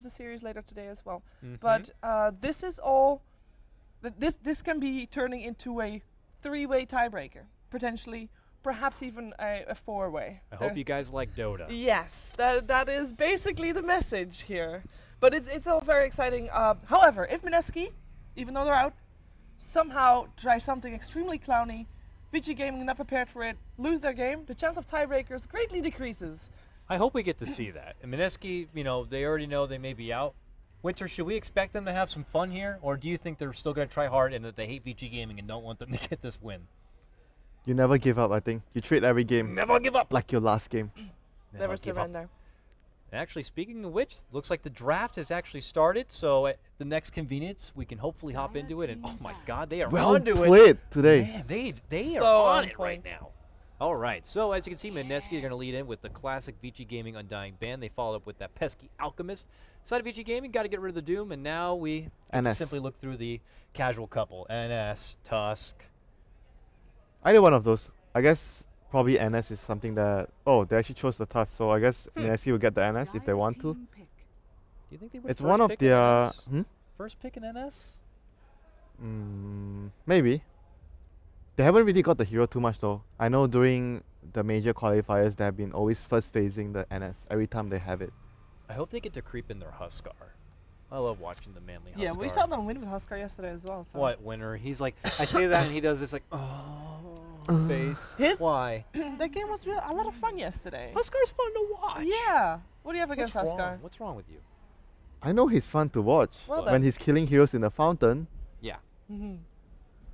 the series later today as well. But this is all. This can be turning into a 3-way tiebreaker, potentially, perhaps even a 4-way. I hope you guys like Dota. Yes, that is basically the message here. But it's all very exciting. However, if Mineski, even though they're out, somehow try something extremely clowny, Vici Gaming not prepared for it, lose their game, the chance of tiebreakers greatly decreases. I hope we get to see that. And Mineski, you know, they already know they may be out. Winter, should we expect them to have some fun here, or do you think they're still going to try hard and that they hate Vici Gaming and don't want them to get this win? You never give up, I think. You treat every game Never give up! like your last game. Never surrender. And actually, speaking of which, looks like the draft has actually started, so at the next convenience, we can hopefully hop into it. And oh my god, they are onto it. Well played today. Man, they So are on on it right point. now. All right, so as you can see, Mineski are going to lead in with the classic Vici Gaming Undying Band. They follow up with that pesky Alchemist. Side of Vici Gaming, got to get rid of the Doom, and now we get to NS. simply look through the casual couple. NS, Tusk. Either one of those. I guess probably NS is something that... Oh, they actually chose the Tusk, so I guess Mineski will get the NS if they want to. Do you think they would It's one of their... First pick in NS? Maybe. They haven't really got the hero too much though. I know during the major qualifiers they have been always first phasing the NS every time they have it. I hope they get to creep in their Huskar. I love watching the manly Huskar. Yeah, we saw them win with Huskar yesterday as well. So. What, winner? He's like, I say that and he does this like, oh, face. Why? That game was a lot of fun yesterday. Huskar's fun to watch. Yeah. What do you have against What's Huskar? wrong? What's wrong with you? I know he's fun to watch. Well when he's killing heroes in the fountain. Yeah.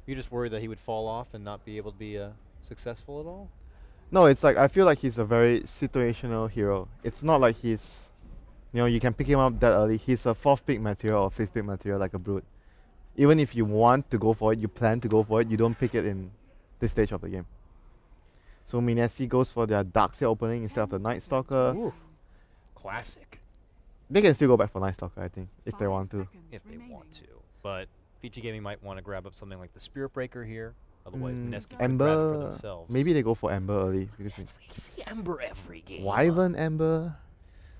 You're just worried that he would fall off and not be able to be successful at all? No, it's like I feel like he's a very situational hero. It's not like he's, you know, you can pick him up that early. He's a 4th pick material or 5th pick material like a Brute. Even if you want to go for it, you plan to go for it, you don't pick it in this stage of the game. So Mineski goes for their Darkseer opening instead of the Night Stalker. Ooh. Classic. They can still go back for Night Stalker, I think, if they want to. If they want to. But Vici Gaming might want to grab up something like the Spirit Breaker here. Otherwise, Mineski can grab it for Ember. themselves. Maybe they go for Ember early because We see Ember every game. Wyvern Ember.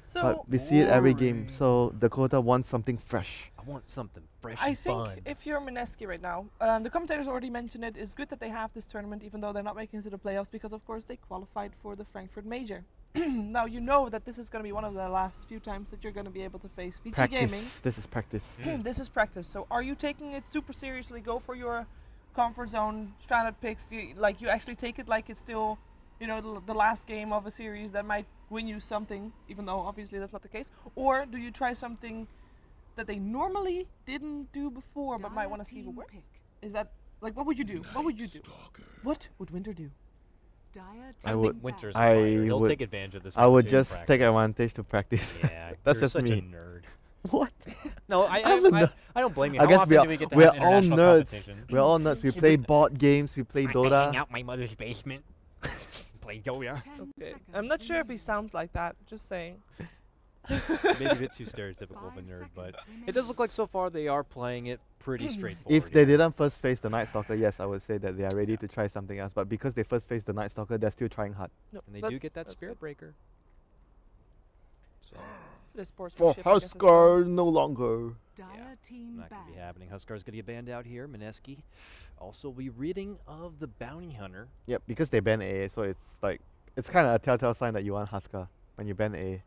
So But we see it every game, so Dakota wants something fresh. I want something fresh I and think fun. if you're Mineski right now, the commentators already mentioned it, it's good that they have this tournament even though they're not making it to the playoffs because of course they qualified for the Frankfurt Major. Now you know that this is going to be one of the last few times that you're going to be able to face Vici Gaming. Practice. This is practice. This is practice. So are you taking it super seriously? Go for your comfort zone stranded picks. You actually take it like it's still, you know, the last game of a series that might win you something, even though obviously that's not the case. Or do you try something that they normally didn't do before but might want to see if it works? Is that like what would you do? What would you do? What would Winter do? I would. Winter's I He'll would- take advantage of this. I would opportunity just to take practice. advantage to practice. Yeah, That's you're just such me. a nerd. What? No, I'm a nerd. I don't blame you. I How guess often we are, do we get to we're have all international nerds. competition? We're all nerds. We play board games. We play Dota. out my mother's basement. Play Dota. Okay. I'm not sure if he sounds like that. Just saying. Maybe a bit too stereotypical of a nerd, but it does look like so far they are playing it pretty straightforward. If they didn't first face the Night Stalker, yes, I would say that they are ready to try something else. But because they first faced the Night Stalker, they're still trying hard. No, And they do get that Spirit Breaker. So, The sports For Huskar, no longer. not going to be happening. Huskar's going to get banned out here. Mineski also be reading of the Bounty Hunter. Yep, because they ban AA, so it's like it's kind of a telltale sign that you want Huskar when you ban AA.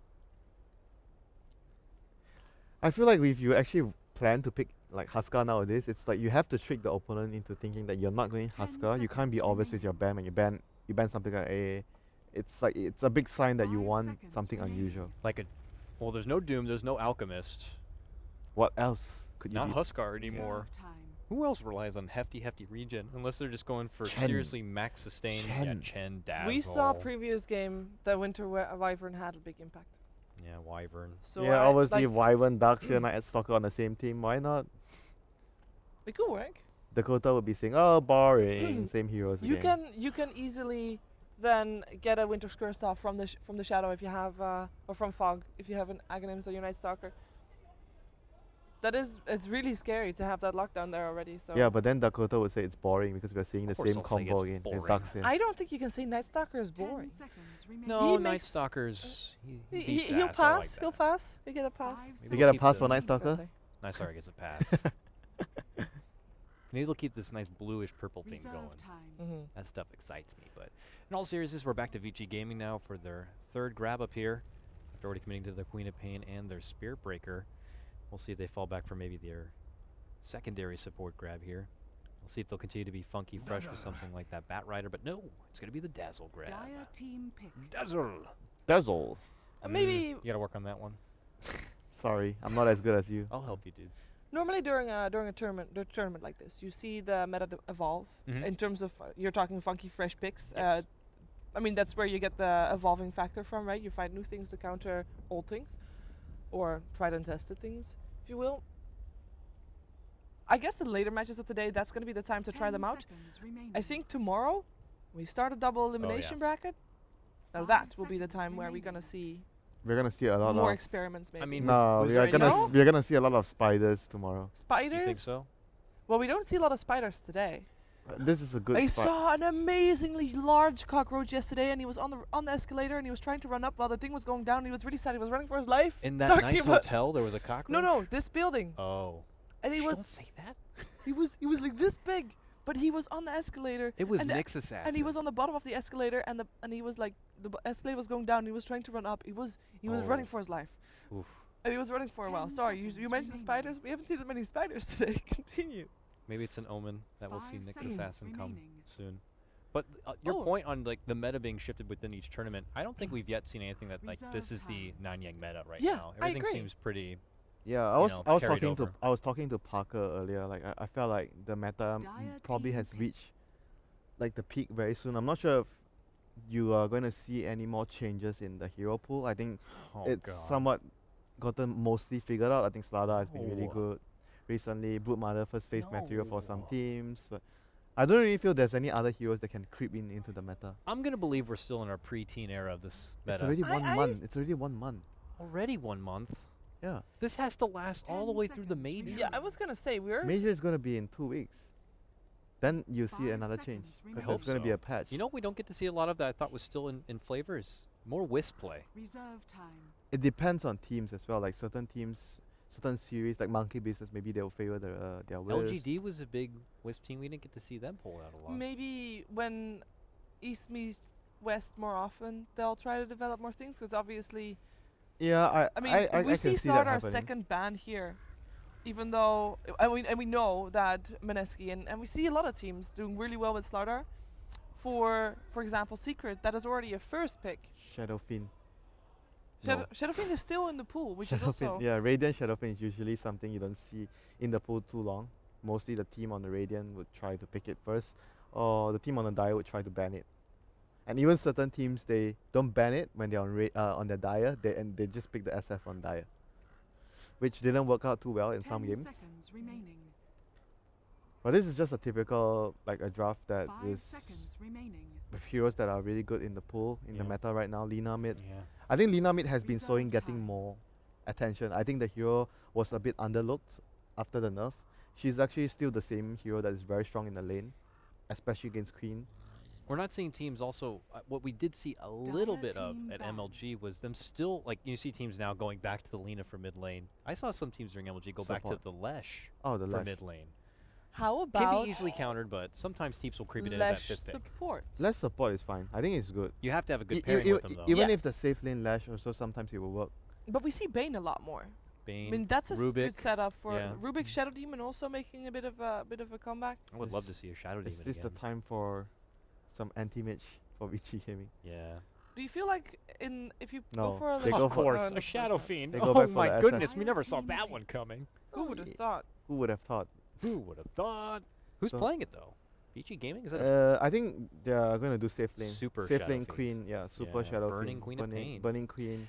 I feel like if you actually plan to pick like Huskar nowadays, it's like you have to trick the opponent into thinking that you're not going Huskar. You can't be obvious with your ban when you ban something like AA. It's like it's a big sign that you want something unusual. Like well, there's no Doom, there's no Alchemist. What else could you Not be? Huskar anymore. Who else relies on hefty regen? Unless they're just going for Chen. seriously max sustain. Yeah, Chen. Chen, Dazzle. We saw previous game that Winter Wyvern had a big impact. Yeah, Wyvern. So Yeah, obviously like, Wyvern, Darkseer, Night Stalker on the same team. Why not? it could work. Dakota would be saying, "Oh, boring, same heroes You again." can easily then get a Winter Curse off from the shadow if you have or from fog if you have an Aghanims or your Night Stalker. it's really scary to have that lockdown there already. So Yeah, but then Dakota would say it's boring because we're seeing the Of course same they'll say combo it's again. boring. It ducks in. I don't think you can say Night Stalker is 10 boring. seconds remaining. No, He Night makes- Stalkers. He He, beats he'll ass, I like pass. that. He'll pass. You get a pass. 5 Maybe You we'll get a keep pass the- for Night Stalker? Definitely. Night Stalker gets a pass. Maybe they'll keep this nice bluish purple thing Reserve going. time. Mm-hmm. That stuff excites me. But in all seriousness, we're back to Vici Gaming now for their third grab up here. After already committing to the Queen of Pain and their Spirit Breaker. We'll see if they fall back for maybe their secondary support grab here. We'll see if they'll continue to be funky fresh with something like that Bat Rider. But no, it's going to be the Dazzle grab. Dire team pick. Dazzle! Dazzle. Maybe You got to work on that one. Sorry, I'm not as good as you. I'll help you, dude. normally during a tournament like this, you see the meta evolve Mhm. in terms of you're talking funky fresh picks. Yes. I mean that's where you get the evolving factor from, right? You find new things to counter old things, or tried and tested things, if you will. I guess the later matches of today, that's going to be the time to try 10 them out. seconds remaining. I think tomorrow we start a double elimination bracket. Now 5 that will be the seconds time where we're going to remaining. see We're gonna see a lot more of. experiments. Maybe I mean, No, was we there are any- gonna No? we're gonna see a lot of spiders tomorrow. spiders. You think so? Well, we don't see a lot of spiders today. This is a good I spot. saw an amazingly large cockroach yesterday, and he was on the escalator, and he was trying to run up while the thing was going down. He was really sad. He was running for his life. In that Talking nice about- hotel, there was a cockroach? No, this building, Oh. and he Shh, was don't say that. he was like this big, but he was on the escalator. It was and Nick's assassin. and he was on the bottom of the escalator, and he was like escalator was going down. And he was trying to run up. He was running Oh. for his life, Oof. and he was running for a 10 while. Sorry, you seconds mentioned remaining. spiders. We haven't seen that many spiders today. Continue. Maybe it's an omen that we'll see 5 Nick's seconds assassin come remaining. soon. But your Oh. point on like the meta being shifted within each tournament, I don't think we've yet seen anything that like this is Reserve the Nanyang meta right Yeah, now. I Everything agree. seems pretty. Yeah, you I was know, I was carried talking to over. I was talking to Parker earlier. Like I felt like the meta Dire probably team has pick. reached like the peak very soon. I'm not sure if you are going to see any more changes in the hero pool. I think Oh it's God. somewhat gotten mostly figured out. I think Slada has been really No. good recently. Broodmother first phase material for some No. teams, but I don't really feel there's any other heroes that can creep into the meta. I'm gonna believe we're still in our pre-teen era of this meta. It's already I- 1 month. It's already 1 month. Already 1 month. Yeah. This has to last all the 10 way through the seconds major. remaining. Yeah, I was gonna say we're. Major is going to be in 2 weeks. Then you see 5 another change. seconds Because remaining. there's going to be so. a patch. You know, we don't get to see a lot of that. I thought was still in flavors. More Wisp play. Reserve time. It depends on teams as well. Like certain teams, certain series, like Monkey Business, maybe they'll favor their Wisp. LGD was a big Wisp team. We didn't get to see them pull out a lot. Maybe when East meets West more often, they'll try to develop more things. Because obviously, Yeah, I mean, I we can see see that start our happening. second ban here, even though and we know that Mineski and we see a lot of teams doing really well with Slardar. For example, Secret that is already a first pick. Shadowfin. No. Shadowfiend is still in the pool, which is also Yeah, Radiant Shadowfin is usually something you don't see in the pool too long. Mostly the team on the Radiant would try to pick it first, or the team on the Dire would try to ban it. And even certain teams, they don't ban it when they're on their Dire, they just pick the SF on Dire, which didn't work out too well in 10 some games. seconds remaining. But this is just a typical like a draft that 5 is seconds remaining. with heroes that are really good in the pool in the Yeah. meta right now. Lina mid. Yeah. I think Lina mid has been Reserve showing getting time. more attention. I think the hero was a bit underlooked after the nerf. She's actually still the same hero that is very strong in the lane, especially against Queen. We're not seeing teams also, what we did see a little Dire bit of team at ban. MLG was them still, like you see teams now going back to the Lina for mid lane. I saw some teams during MLG go back to Support. the Lesh Oh, the for Lash. mid lane. how Can about be easily countered, but sometimes teams will creep it in as that Lesh fifth pick. support? Lash support is fine. I think it's good. You have to have a good E- pairing e- with them though. Even if Yes. the safe lane Lash also sometimes it will work. But we see Bane a lot more. Bane, I mean, that's a good Rubik. setup for yeah. Rubik Shadow Demon also making a bit of a comeback. I would love to Is- see a Shadow Is Demon this the again. time for some anti-mage for Vici Gaming? Yeah. Do you feel like if you No, go for a they Lesh go Of for- course, in a the first Shadow match? Fiend. They go Oh back for my the SF. goodness, we Dire never saw team that pick. one coming. Who would have thought? Who would have thought? Who would have thought? Who's So- playing it though? Vici Gaming? Is that a I think they are going to do safe lane. Super safe Shadow lane Fiend. Queen, yeah, super Yeah, Shadow Burning Fiend, Queen of Pain. Burning Queen.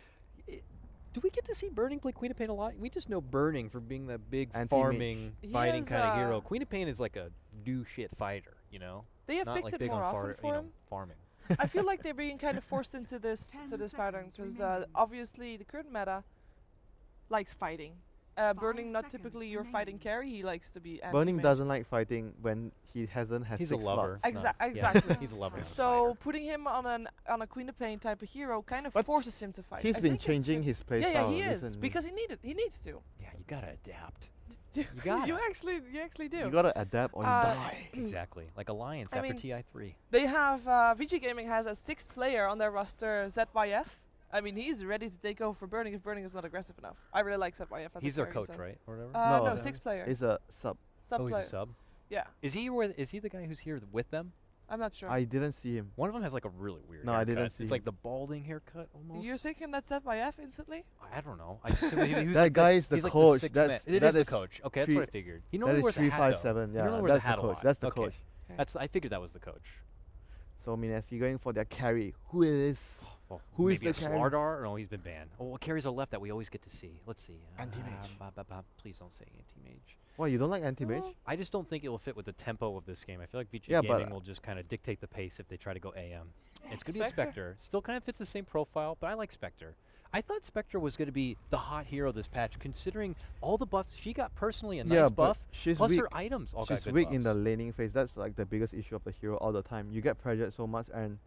Do we get to see Burning play Queen of Pain a lot? We just know Burning for being that big Anti-mage. farming, He fighting is, kind of hero. uh, Queen of Pain is like a do shit fighter, you know? They have Not picked like it big more on often for him. farming. I feel like they're being kind of forced into this 10 pattern seconds because remaining. obviously the current meta likes fighting. Burning not seconds typically your remaining. fighting carry. He likes to be Burning anti-mage. doesn't like fighting when he hasn't had He's a 6 lover. slots. Yeah, Exactly. he's a lover. Not a So fighter. putting him on a Queen of Pain type of hero kind of But forces him to fight. He's I been think it's changing good. his playstyle Yeah, he is recently. because he needs to. Yeah, you gotta adapt. You gotta. you actually do. You gotta adapt or you die. Exactly. Like Alliance I after mean, TI3. They have Vici Gaming has a 6th player on their roster, ZYF. I mean, he's ready to take over for Burning if Burning is not aggressive enough. I really like ZYF as He's a their carry, coach, so. right? Or whatever? No, No, is 6th player. It's a sub. Sub Oh, he's player. a sub? Yeah, Is he the guy who's here with them? I'm not sure. I didn't see him. One of them has like a really weird No, I haircut. didn't see It's him. like the balding haircut almost. You're thinking that's ZYF instantly? I don't know. I just assumed he was That like guy is the he's like coach. sixth That's- man. It that is the is coach. Okay, that's three- what I figured. He That normally is wears a hat, though. 357. He Yeah, normally wears that's a hat the a coach. lot. That's the Okay. coach. That's I figured that was the coach. So Mineski going for their carry. Who it is? Well, Who is maybe the a carry? Slardar? No, he's been banned. Oh, what carries are left that we always get to see? Let's see. Anti-mage. Please don't say anti-mage. Why you don't like anti-mage? Well, I just don't think it will fit with the tempo of this game. I feel like Vici Yeah, but, Gaming will just kind of dictate the pace if they try to go AM. It's going to be a Spectre? Spectre. Still kind of fits the same profile, but I like Spectre. I thought Spectre was going to be the hot hero this patch, considering all the buffs. She got personally a Yeah, nice but buff, she's plus weak. her items all got She's good weak in the buffs. laning phase. That's like the biggest issue of the hero all the time. You get pressured so much, and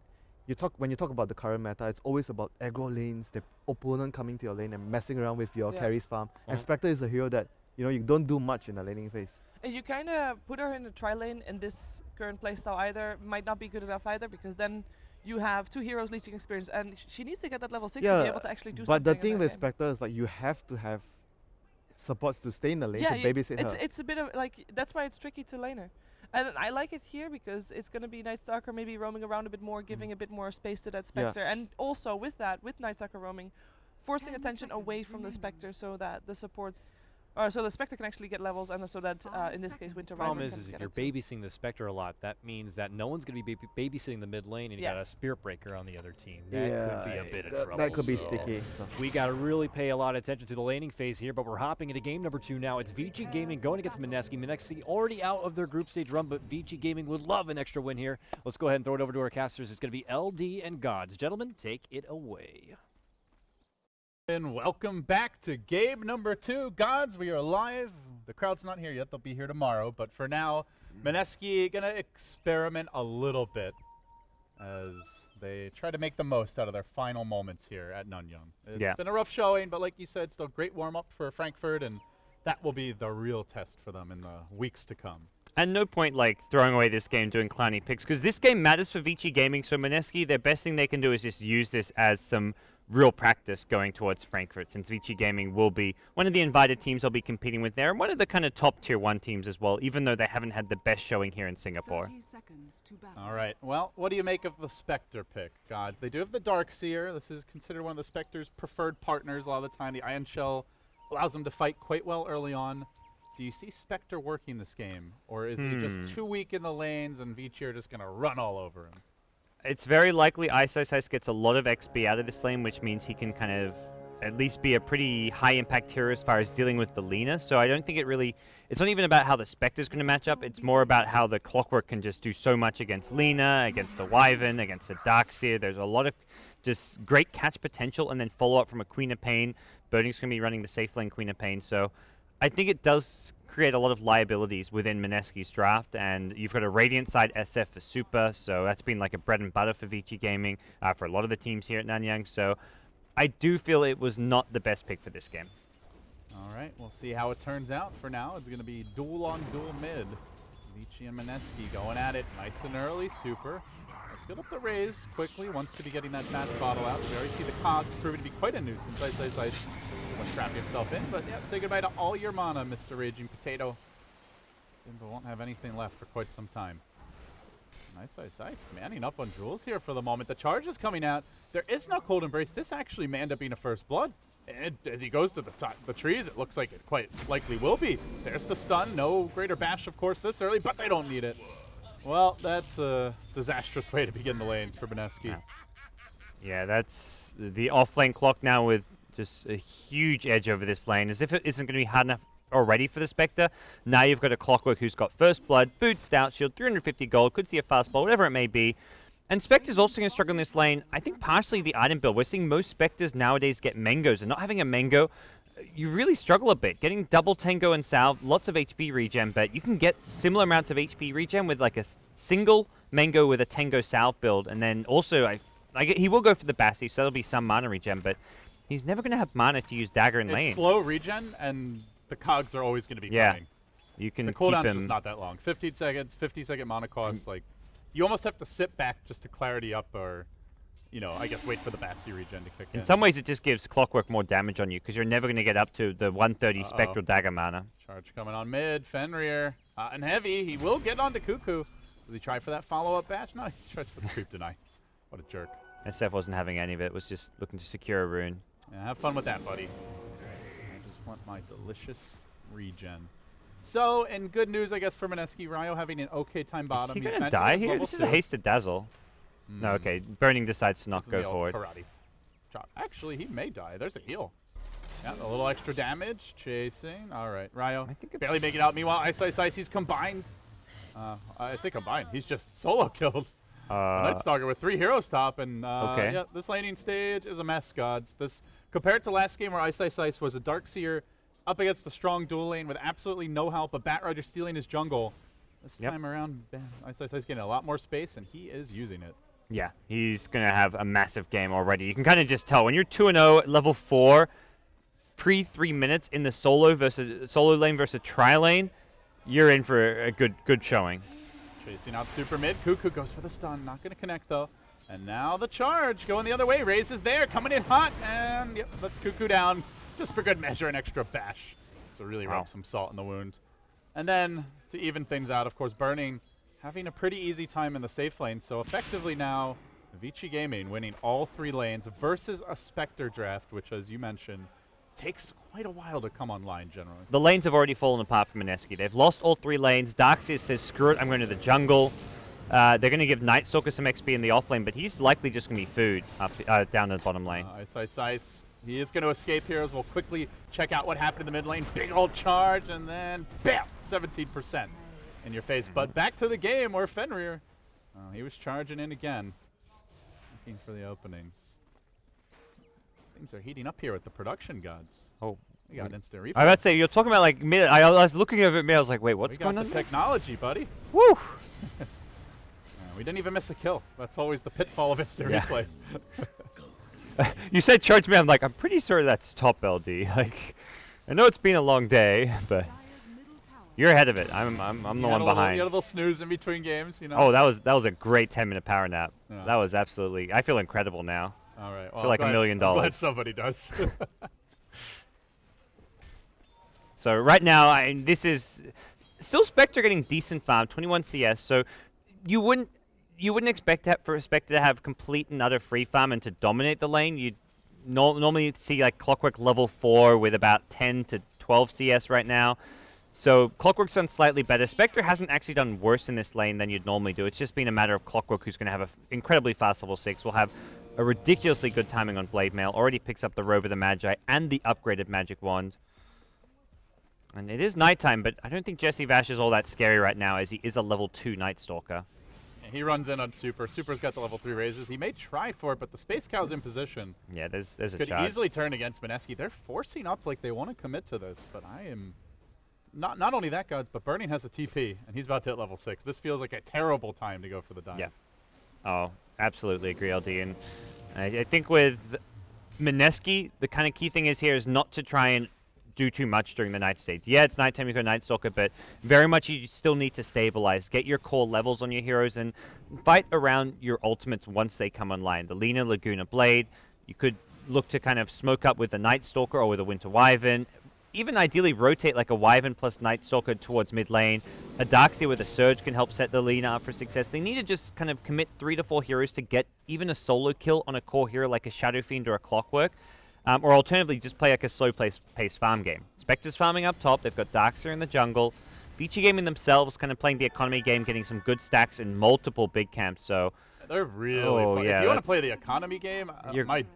when you talk about the current meta, it's always about aggro lanes, the opponent coming to your lane and messing around with your Yeah. carries farm. And Uh-huh. Spectre is a hero that you don't do much in the laning phase. And you kind of put her in a tri-lane in this current playstyle either, might not be good enough either, because then you have 2 heroes leeching experience, and she needs to get that level 6 to be able to actually do something. but the in thing that with game. Spectre is like you have to have supports to stay in the lane Yeah, to babysit her. it's a bit of like that's why it's tricky to laner. And I like it here because it's going to be Night Stalker maybe roaming around a bit more, giving a bit more space to that Yeah. Spectre. And also with that, with Night Stalker roaming, forcing 10 attention away seconds from the remaining. Spectre so that the supports, or so the Spectre can actually get levels, and so that 5 in this case seconds Winter The problem Wyvern is can if get you're it too. babysitting the Spectre a lot, that means that no one's going to be babysitting the mid lane, and you got a Yes. Spirit Breaker on the other team. That could be a bit of trouble. That could be so sticky. So. We got to really pay a lot of attention to the laning phase here, but we're hopping into game number 2 now. It's Vici Gaming going against Mineski. Mineski already out of their group stage run, but Vici Gaming would love an extra win here. Let's go ahead and throw it over to our casters. It's going to be LD and GoDz. Gentlemen, take it away. And welcome back to game number 2. GoDz, we are live. The crowd's not here yet. They'll be here tomorrow. But for now, Mineski going to experiment a little bit as they try to make the most out of their final moments here at Nanyang. It's been a rough showing, but like you said, still great warm-up for Frankfurt, and that will be the real test for them in the weeks to come. And no point like throwing away this game doing clowny picks, because this game matters for Vici Gaming. So Mineski, their best thing they can do is just use this as some real practice going towards Frankfurt, since Vici Gaming will be one of the invited teams they'll be competing with there, and one of the kind of top tier 1 teams as well, even though they haven't had the best showing here in Singapore. 30 seconds to battle. All right. Well, what do you make of the Spectre pick, GoDz? They do have the Darkseer. This is considered one of the Spectre's preferred partners a lot of the time. The Iron Shell allows them to fight quite well early on. Do you see Spectre working this game? Or is he just too weak in the lanes and Vici are just going to run all over him? It's very likely Ice gets a lot of XP out of this lane, which means he can kind of at least be a pretty high impact hero as far as dealing with the Lena. So I don't think it's not even about how the Spectre's going to match up. It's more about how the Clockwork can just do so much against Lena, against the Wyvern, against the Darkseer. There's a lot of just great catch potential, and then follow up from a Queen of Pain. Burning's going to be running the safe lane Queen of Pain. So I think it does create a lot of liabilities within Mineski's draft, and you've got a Radiant side SF for Super, so that's been like a bread and butter for Vici Gaming, for a lot of the teams here at Nanyang, so I do feel it was not the best pick for this game. All right, we'll see how it turns out. For now, it's going to be duel on duel mid. Vici and Mineski going at it nice and early. Super. Let's get up the raise quickly. Wants to be getting that fast bottle out. We already see the cogs proving to be quite a nuisance. Ice. Wants trapping himself in, but yeah, say goodbye to all your mana, Mr. Raging Potato. Simba won't have anything left for quite some time. Nice. Manning up on Jules here for the moment. The charge is coming out. There is no Cold Embrace. This actually may end up being a first blood. And as he goes to the trees, it looks like it quite likely will be. There's the stun. No greater bash, of course, this early, but they don't need it. Well, that's a disastrous way to begin the lanes for Mineski. Yeah, that's the off-lane clock now with just a huge edge over this lane. As if it isn't going to be hard enough already for the Spectre. Now you've got a Clockwork who's got First Blood, Food, Stout Shield, 350 gold, could see a fast ball, whatever it may be. And Spectre's also going to struggle in this lane. I think partially the item build. We're seeing most Spectres nowadays get mangoes, and not having a mango you really struggle a bit. Getting double Tango and Sal, lots of HP regen, but you can get similar amounts of HP regen with like a single Mango with a Tango Sal build, and then also he will go for the Bassi, so there'll be some mana regen, but he's never going to have mana to use Dagger in lane. It's slow regen, and the cogs are always going to be coming. You can the keep cooldown's him. just not that long. 15 seconds, 50-second mana cost. Like, you almost have to sit back just to clarity up, or, you know, I guess wait for the Bassi regen to kick in. In some ways, it just gives Clockwork more damage on you because you're never going to get up to the 130 Spectral Dagger mana. Charge coming on mid. Fenrir hot and heavy. He will get onto Cuckoo. Does he try for that follow-up batch? No, he tries for the creep deny. What a jerk. SF wasn't having any of it. Was just looking to secure a rune. Yeah, have fun with that, buddy. I just want my delicious regen. So, in good news, I guess, for Mineski, Ryo having an okay time bottom. Is he He's going to matching die his here? level This is 2. a hasted dazzle. No, okay. Burning decides to not go forward. Karate. Chop. Actually, he may die. There's a heal. Yeah, a little extra damage. Chasing. All right, Ryo barely making it out. Meanwhile, Ice he's combined. I say combined. He's just solo killed. Nightstalker with 3 heroes top, and yeah, this laning stage is a mess, gods. This compared to last game where Ice was a Darkseer up against a strong dual lane with absolutely no help, but Bat Rider stealing his jungle. This time around, Ice getting a lot more space, and he is using it. Yeah, he's going to have a massive game already. You can kind of just tell when you're 2-0 level 4, pre 3 minutes in the solo lane versus tri lane, you're in for a good showing. Chasing out super mid. Cuckoo goes for the stun. Not going to connect, though. And now the charge going the other way. Raze is there, coming in hot. And yep, lets Cuckoo down just for good measure, an extra bash. So really rub some salt in the wound. And then to even things out, of course, Burning having a pretty easy time in the safe lane. So effectively now, Vici Gaming winning all 3 lanes versus a Spectre draft, which, as you mentioned, takes quite a while to come online generally. The lanes have already fallen apart for Mineski. They've lost all 3 lanes. Darkseer says, screw it, I'm going to the jungle. They're going to give Nightstalker some XP in the off lane, but he's likely just going to be food up, down the bottom lane. Ice. He is going to escape heroes. We'll quickly check out what happened in the mid lane. Big old charge, and then bam, 17% in your face. But back to the game where Fenrir, he was charging in again, looking for the openings. Things are heating up here with the production gods. Oh, we got instant replay. I was about to say, you're talking about like mid. I was looking over at me. I was like, wait, what's going on? We got the technology, buddy. Woo! We didn't even miss a kill. That's always the pitfall of instant replay. You said charge me. I'm like, I'm pretty sure that's top LD. Like, I know it's been a long day, but you're ahead of it. I'm the one behind. You had a little snooze in between games, you know. Oh, that was a great 10-minute power nap. Yeah. That was absolutely. I feel incredible now. All right. Well, I feel like $1 million. I'm glad somebody does. So right now, this is still Spectre getting decent farm, 21 CS. So you wouldn't expect for Spectre to have complete and utter free farm and to dominate the lane. You'd normally see like Clockwork level 4 with about 10 to 12 CS right now. So Clockwork's done slightly better. Spectre hasn't actually done worse in this lane than you'd normally do. It's just been a matter of Clockwork, who's going to have an incredibly fast level 6. Will have a ridiculously good timing on Blade Mail. Already picks up the Robe of the Magi and the upgraded Magic Wand. And it is nighttime, but I don't think Jesse Vash is all that scary right now, as he is a level 2 Nightstalker. He runs in on Super. Super's got the level 3 raises. He may try for it, but the Space Cow's in position. Yeah, there's a Could charge. easily turn against Mineski. They're forcing up like they want to commit to this, but I am... Not only that, gods, but Burning has a TP, and he's about to hit level 6. This feels like a terrible time to go for the dive. Yeah. Oh, absolutely agree, LD. And I think with Mineski, the kind of key thing is here is not to try and do too much during the night stage. Yeah, it's nighttime, you go Nightstalker, but very much you still need to stabilize, get your core levels on your heroes, and fight around your ultimates once they come online. The Lina, Laguna Blade, you could look to kind of smoke up with the Nightstalker or with a Winter Wyvern. Even ideally rotate like a Wyvern plus Nightstalker towards mid lane. A Darkseer with a Surge can help set the Lina up for success. They need to just kind of commit 3 to 4 heroes to get even a solo kill on a core hero like a Shadow Fiend or a Clockwork. Or alternatively, just play like a slow-paced farm game. Spectre's farming up top. They've got Darkseer in the jungle. Vici Gaming themselves kind of playing the economy game, getting some good stacks in multiple big camps. So they're really fun. Yeah, if you want to play the economy game,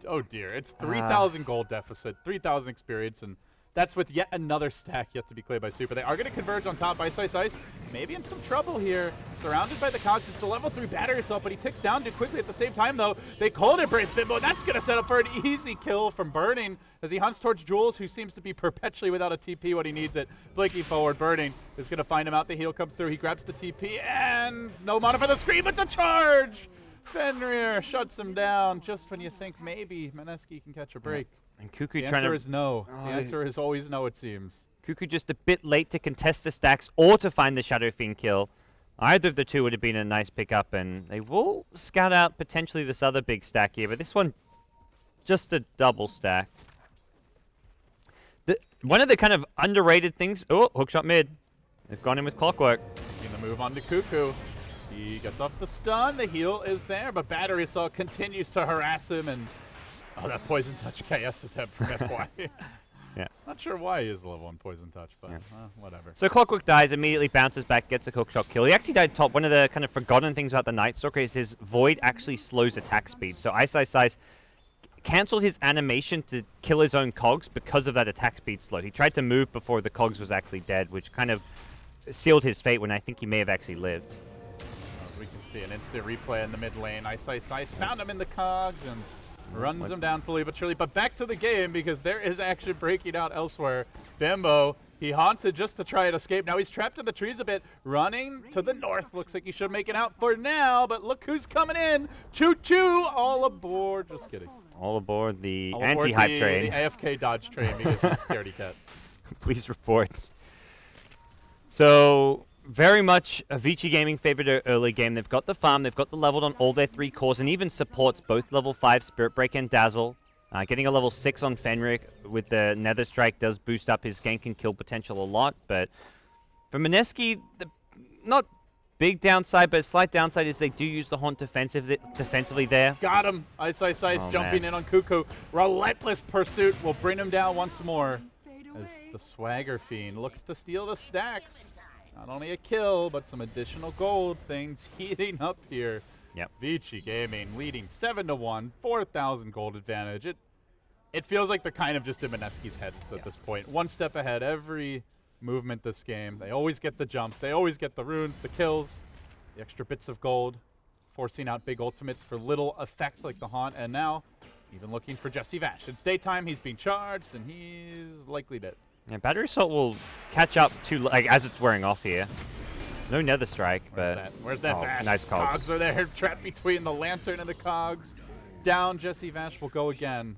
oh dear, it's 3,000 gold deficit, 3,000 experience, and That's with yet another stack yet to be cleared by Super. They are going to converge on top by Ice. Maybe in some trouble here. Surrounded by the cogs. It's the level 3 battery assault, but he ticks down too quickly at the same time, though. They cold embrace Bimbo. That's going to set up for an easy kill from Burning as he hunts towards Jules, who seems to be perpetually without a TP when he needs it. Blinking forward. Burning is going to find him out. The heal comes through. He grabs the TP, and no mana for the screen, but the charge! Fenrir shuts him down just when you think maybe Mineski can catch a break. And Cuckoo The trying answer to... is no. The answer is always no, it seems. Cuckoo just a bit late to contest the stacks or to find the Shadow Fiend kill. Either of the two would have been a nice pickup, and they will scout out potentially this other big stack here, but this one, just a double stack. One of the kind of underrated things... Oh, hookshot mid. They've gone in with Clockwork. Making the move on to Cuckoo. He gets off the stun. The heal is there, but Battery Assault continues to harass him, and... Oh, that Poison Touch KS attempt from FY. Yeah. Not sure why he is level 1 Poison Touch, but whatever. So Clockwork dies, immediately bounces back, gets a hookshot kill. He actually died top. One of the kind of forgotten things about the Night Stalker is his Void actually slows attack speed. So Ice cancelled his animation to kill his own cogs because of that attack speed slowed. He tried to move before the cogs was actually dead, which kind of sealed his fate when I think he may have actually lived. We can see an instant replay in the mid lane. Ice found him in the cogs and runs him down slowly but surely. But back to the game, because there is action breaking out elsewhere. Bimbo, he haunted just to try and escape. Now he's trapped in the trees a bit, running to the north. Looks like he should make it out for now, but look who's coming in. Choo-choo, all aboard. Just kidding. All aboard the anti-hype train. The AFK dodge train because he's a scaredy cat. Please report. So... very much a Vici Gaming favorite early game. They've got the farm, they've got the leveled on all their 3 cores, and even supports both level 5 Spirit Break and Dazzle. Getting a level 6 on Fenrir with the Nether Strike does boost up his gank and kill potential a lot, but for Mineski, the not big downside, but slight downside is they do use the Haunt defensively there. Got him! Ice jumping in on Cuckoo. Relentless pursuit will bring him down once more as the Swagger Fiend looks to steal the stacks. Not only a kill, but some additional gold. Things heating up here. Yep. Vici Gaming leading 7-1, 4,000 gold advantage. It feels like they're kind of just in Mineski's head at this point. One step ahead every movement this game. They always get the jump. They always get the runes, the kills, the extra bits of gold, forcing out big ultimates for little effect like the Haunt. And now, even looking for Jesse Vash. It's daytime. He's being charged, and he's likely dead. Yeah, Battery Assault will catch up to, like, as it's wearing off here. No Nether Strike, but... Where's that Vash? Nice cogs. Cogs are there, trapped between the Lantern and the cogs. Down, Jesse Vash will go again.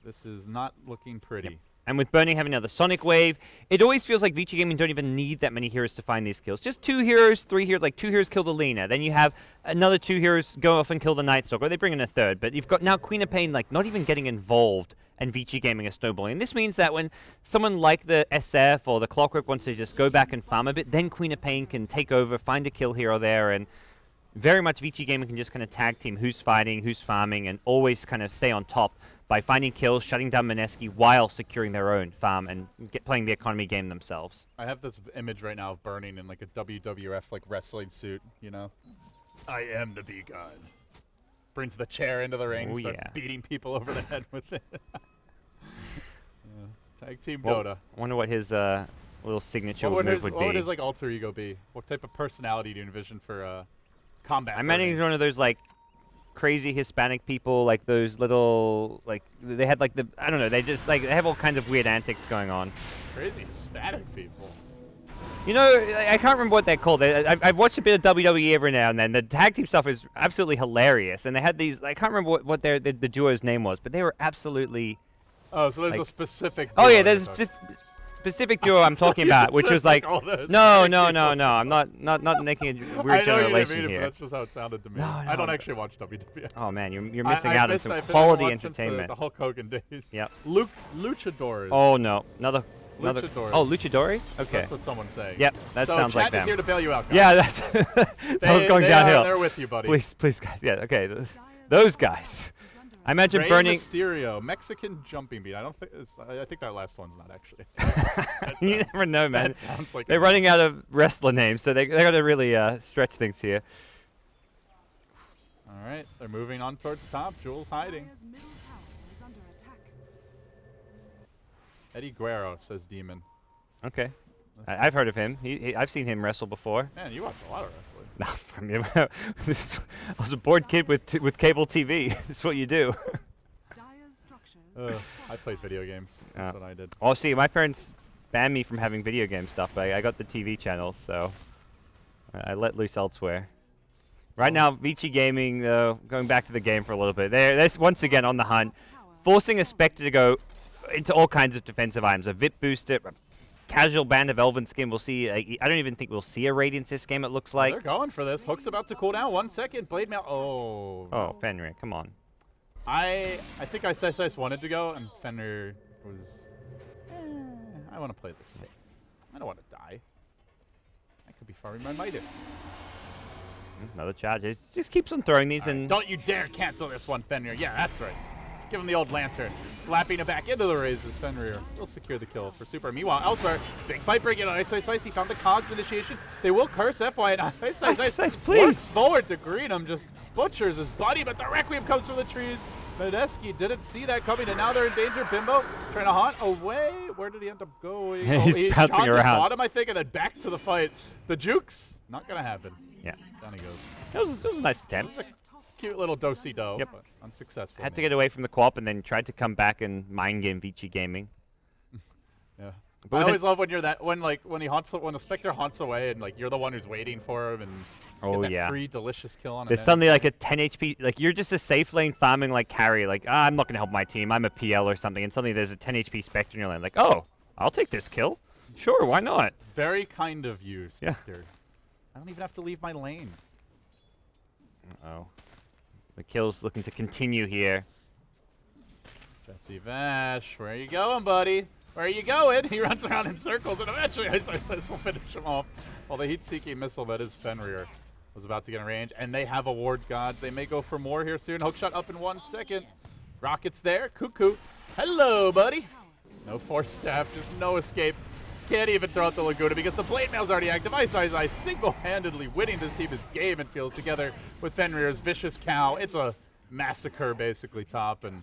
This is not looking pretty. Yep. And with Burning having another Sonic Wave, it always feels like Vici Gaming don't even need that many heroes to find these kills. Just 2 heroes, 3 heroes, like 2 heroes kill the Lina. Then you have another 2 heroes go off and kill the Night Stalker. They bring in a 3rd, but you've got now Queen of Pain, like, not even getting involved, and Vici Gaming is snowballing. And this means that when someone like the SF or the Clockwork wants to just go back and farm a bit, then Queen of Pain can take over, find a kill here or there, and very much Vici Gaming can just kind of tag team who's fighting, who's farming, and always kind of stay on top by finding kills, shutting down Mineski while securing their own farm and playing the economy game themselves. I have this image right now of Burning in like a WWF like wrestling suit, you know? I am the big god. Brings the chair into the ring, starts beating people over the head with it. Tag Team Dota. I wonder what his little signature move would be. What would his like alter ego be? What type of personality do you envision for combat? I'm imagining one of those like crazy Hispanic people, like those little, like they had like the, I don't know, they just like they have all kinds of weird antics going on. Crazy Hispanic people. You know, I can't remember what they're called. I've watched a bit of WWE every now and then. The tag team stuff is absolutely hilarious, and they had these. I can't remember what the duo's name was, but they were absolutely. Oh, so there's like, a specific. Oh yeah, there's a specific duo I'm talking about, which was like. No. I'm not making a weird generalization here. That's just how it sounded to me. No, I don't actually watch WWE. Oh man, you're missing out on some quality entertainment. The Hulk Hogan days. Yep. Luchadors. Oh no, another. Luchadores. Oh, Luchadores? Okay. That's what someone's saying. Yep, that sounds like them. Chat is here to bail you out, guys. Yeah, that's that was going downhill. They're with you, buddy. Please, guys. Yeah, okay. Those guys. I imagine Rey Burning. Mysterio, Mexican jumping beat. I think that last one's not actually. You never know, man. That sounds like they're running out of wrestler names, so they got to really stretch things here. All right, they're moving on towards top. Jules hiding. Eddie Guerrero, says Demon. Okay. I've heard of him. I've seen him wrestle before. Man, you watch a lot of wrestling. No, I was a bored kid with cable TV. That's what you do. Dire's structures. I played video games. That's what I did. Oh, see, my parents banned me from having video game stuff, but I got the TV channels, so I let loose elsewhere. Right now, Vici Gaming, going back to the game for a little bit, they're once again on the hunt, forcing a Spectre to go into all kinds of defensive items. A Vit booster, a casual Band of Elven skin. We'll see. I don't even think we'll see a Radiance this game, it looks like. They're going for this. Hook's about to cool down. 1 second. Blade Mail. Oh. Oh, Fenrir, come on. I think Ice wanted to go, and Fenrir was... I want to play this safe. I don't want to die. I could be farming my Midas. Another charge. It just keeps on throwing these and... Don't you dare cancel this one, Fenrir. Yeah, that's right. Give him the old lantern. Slapping it back into the Rays as Fenrir will secure the kill for Super. Meanwhile, elsewhere, big fight breaking on Ice. He found the Cogs initiation. They will curse FY, and Ice, please. Forward to Greenham, just butchers his buddy, but the Requiem comes from the trees. Mineski didn't see that coming, and now they're in danger. Bimbo trying to haunt away. Where did he end up going? He's bouncing around. Bottom, I think, and then back to the fight. The jukes, not going to happen. Yeah. Down he goes. It was a nice attempt. Cute little do-si-do, Yep. but unsuccessful. Had to get away from the co-op and then tried to come back and mind game Vici Gaming. Yeah. But I always love when you're that when the Spectre haunts away and like you're the one who's waiting for him and get that free delicious kill on him. There's suddenly like a 10 HP, like you're just a safe lane farming like carry, like I'm not gonna help my team, I'm a PL or something, and suddenly there's a 10 HP Spectre in your lane, like oh, I'll take this kill. Sure, why not? Very kind of you, Spectre. Yeah. I don't even have to leave my lane. Uh-oh. The kill's looking to continue here. Jesse Vash, where are you going, buddy? Where are you going? He runs around in circles, and eventually Ice will finish him off. While the heat-seeking missile that is Fenrir was about to get in range, and they have a ward god. They may go for more here soon. Hookshot up in 1 second. Rockets there. Cuckoo. Hello, buddy. No force staff, just no escape. Can't even throw out the Laguna because the Blade Mail's already active. Ice single-handedly winning this team as game and feels together with Fenrir's vicious cow. It's a massacre, basically, top. And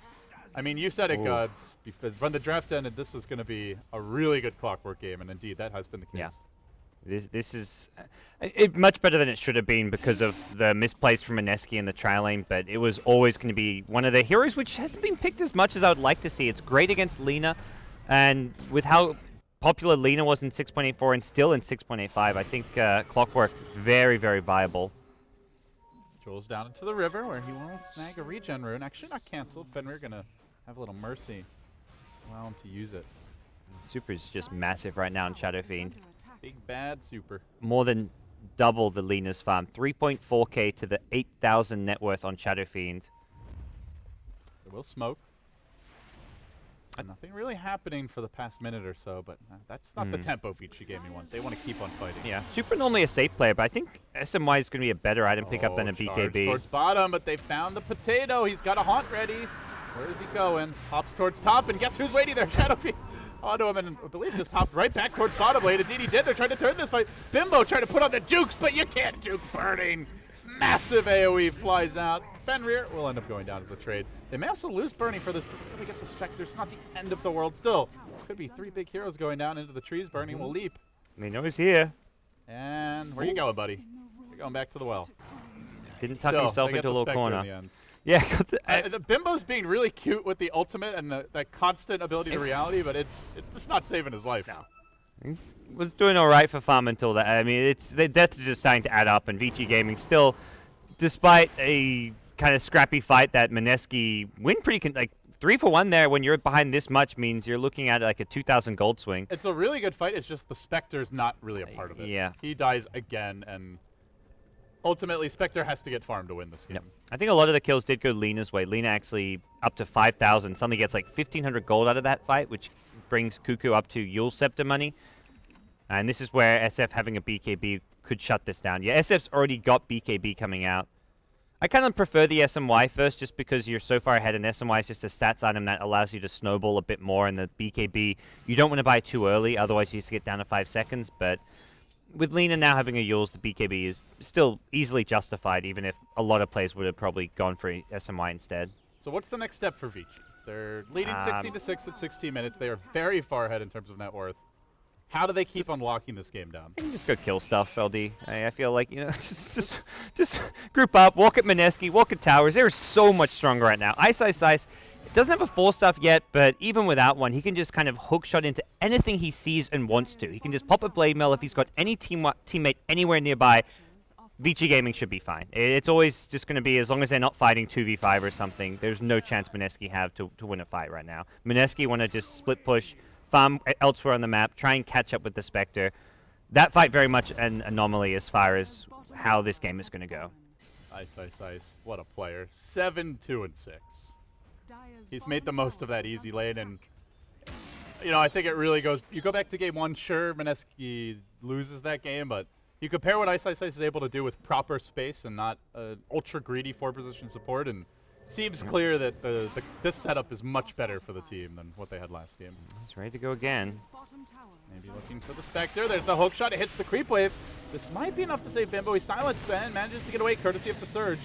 I mean, you said it, GoDz. When the draft ended, this was going to be a really good Clockwork game, and indeed, that has been the case. Yeah. This is much better than it should have been because of the misplays from Mineski in the trial lane, but it was always going to be one of the heroes which hasn't been picked as much as I would like to see. It's great against Lina, and with how popular Lina was in 6.84 and still in 6.85, I think Clockwork very, very viable. Jules down into the river where he will snag a regen rune. Actually not canceled. Fenrir gonna have a little mercy. Allow him to use it. Super's just massive right now in Shadow Fiend. Big bad Super. More than double the Lina's farm. 3.4k to the 8,000 net worth on Shadow Fiend. They will smoke. Nothing really happening for the past minute or so, but that's not the tempo Vici Gaming wants. They want to keep on fighting. Yeah, Super normally a safe player, but I think SMY is going to be a better item pickup than a BKB. Towards bottom, but they found the potato. He's got a haunt ready. Where is he going? Hops towards top, and guess who's waiting there? Shadow Fiend onto him, and I believe just hopped right back towards bottom lane. Indeed he did. They're trying to turn this fight. Bimbo trying to put on the jukes, but you can't juke Burning. Massive AoE flies out. Fenrir will end up going down as the trade. They may also lose Burning for this, but still they get the Spectre. It's not the end of the world still. Could be 3 big heroes going down into the trees. Burning will leap. They know he's here. And where you going, buddy? You're going back to the well. Didn't tuck himself into a little corner. Yeah, the Bimbo's being really cute with the ultimate and that constant ability to reality, but it's just not saving his life. No. He was doing all right for farm until that. I mean, the deaths are just starting to add up, and Vici Gaming still, despite a kind of scrappy fight that Mineski win pretty, like 3 for 1 there when you're behind this much means you're looking at like a 2,000 gold swing. It's a really good fight. It's just the Spectre's not really a part of it. Yeah. He dies again, and ultimately Spectre has to get farmed to win this game. Yep. I think a lot of the kills did go Lina's way. Lina actually up to 5,000. Suddenly gets like 1,500 gold out of that fight, which brings Cuckoo up to Yule Scepter money. And this is where SF having a BKB could shut this down. Yeah, SF's already got BKB coming out. I kind of prefer the SMY first just because you're so far ahead, and SMY is just a stats item that allows you to snowball a bit more, and the BKB, you don't want to buy too early, otherwise you just get down to 5 seconds, but with Lina now having a Yules, the BKB is still easily justified, even if a lot of players would have probably gone for SMY instead. So what's the next step for Vici? They're leading 16-6 at 16 minutes. They are very far ahead in terms of net worth. How do they keep on locking this game down? You can just go kill stuff, LD. I feel like, you know, just group up, walk at Mineski, walk at towers. They're so much stronger right now. Ice doesn't have a 4-stuff yet, but even without one, he can just kind of hook shot into anything he sees and wants to. He can just pop a blade mail if he's got any teammate anywhere nearby. Vici Gaming should be fine. It's always just going to be, as long as they're not fighting 2v5 or something, there's no chance Mineski have to win a fight right now. Mineski want to just split push, farm elsewhere on the map, try and catch up with the Spectre. That fight very much an anomaly as far as how this game is going to go. Ice. What a player. 7-2-6. He's made the most of that easy lane, and you know, I think it really goes. You go back to game 1, sure, Mineski loses that game, but you compare what Ice is able to do with proper space and not ultra greedy 4-position support, and seems clear that this setup is much better for the team than what they had last game. He's ready to go again. Maybe looking for the Spectre. There's the hook shot. It hits the creep wave. This might be enough to save Bimbo. He silenced and manages to get away courtesy of the surge.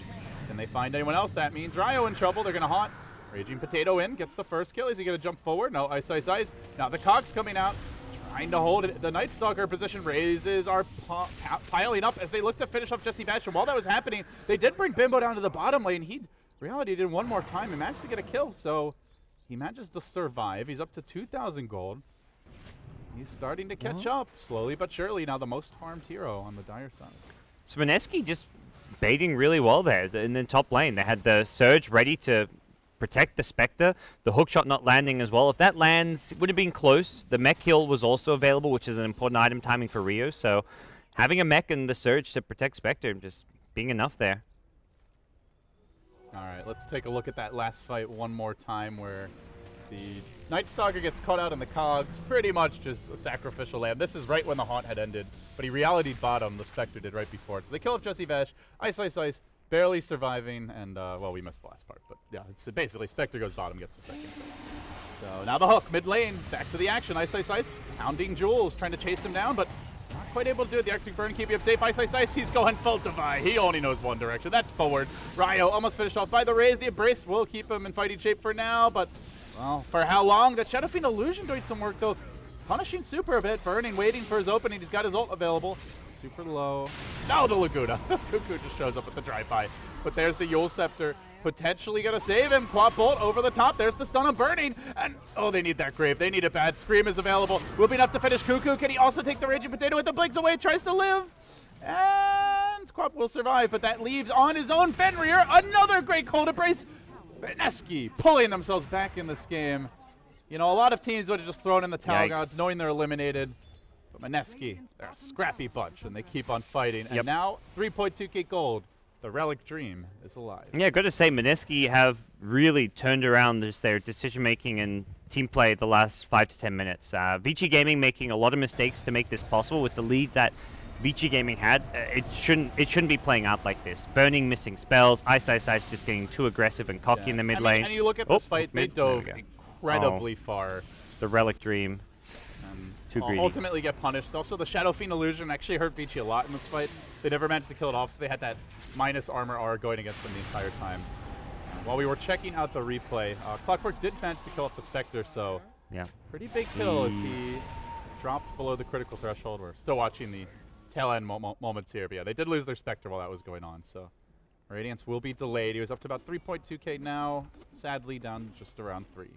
Can they find anyone else? That means Ryo in trouble. They're going to haunt. Raging Potato in. Gets the first kill. Is he going to jump forward? No. Ice. Now the Cogs coming out. Trying to hold it. The Night Stalker position raises are piling up as they look to finish off Jesse Bash. And while that was happening, they did bring Bimbo down to the bottom lane. Reality did one more time and managed to get a kill, so he manages to survive. He's up to 2,000 gold. He's starting to catch up, slowly but surely. Now the most farmed hero on the Dire side. So Mineski just baiting really well there in the top lane. They had the Surge ready to protect the Spectre. The hookshot not landing as well. If that lands, it would have been close. The mech kill was also available, which is an important item timing for Rio. So having a mech and the Surge to protect Spectre just being enough there. All right, let's take a look at that last fight one more time where the Night Stalker gets caught out in the Cogs. Pretty much just a sacrificial lamb. This is right when the haunt had ended, but he reality'd bottom. The Spectre did right before it. So they kill off Jesse Vash. Ice, barely surviving, and, well, we missed the last part, but yeah, it's basically Spectre goes bottom, gets the second. So now the hook, mid lane, back to the action. Ice, pounding Jules, trying to chase him down, but not quite able to do it. The Arctic Burn keeping him safe. Ice, he's going full Divide. He only knows one direction. That's forward. Ryo almost finished off by the Raze. The Embrace will keep him in fighting shape for now, but, well, for how long? The Shadow Fiend Illusion doing some work, though. Punishing Super a bit. Burning, waiting for his opening. He's got his ult available. Super low. Now the Laguna. Cuckoo just shows up at the drive-by. But there's the Yule Scepter. Potentially going to save him. Quad Bolt over the top. There's the stun on Burning. And, oh, they need that Grave. They need it bad. Scream is available. Will be enough to finish Cuckoo. Can he also take the Raging Potato with the blinks away? Tries to live. And Quap will survive, but that leaves on his own Fenrir. Another great cold embrace. Mineski pulling themselves back in this game. You know, a lot of teams would have just thrown in the Tower Gods knowing they're eliminated. But Mineski, they're a scrappy bunch, and they keep on fighting. And now, 3.2k gold. The Relic Dream is alive. Yeah, got to say, Mineski have really turned around their decision-making and team play the last 5 to 10 minutes. Vici Gaming making a lot of mistakes to make this possible with the lead that Vici Gaming had. It shouldn't be playing out like this. Burning, missing spells. Ice just getting too aggressive and cocky in the mid lane. And you look at this fight, they dove incredibly far. The Relic Dream. Too greedy. Ultimately get punished. Also, the Shadow Fiend Illusion actually hurt Vici a lot in this fight. They never managed to kill it off, so they had that minus armor R going against them the entire time. While we were checking out the replay, Clockwork did manage to kill off the Spectre, so pretty big kill as he dropped below the critical threshold. We're still watching the tail end moments here, but yeah, they did lose their Spectre while that was going on, so Radiance will be delayed. He was up to about 3.2k now, sadly down just around 3.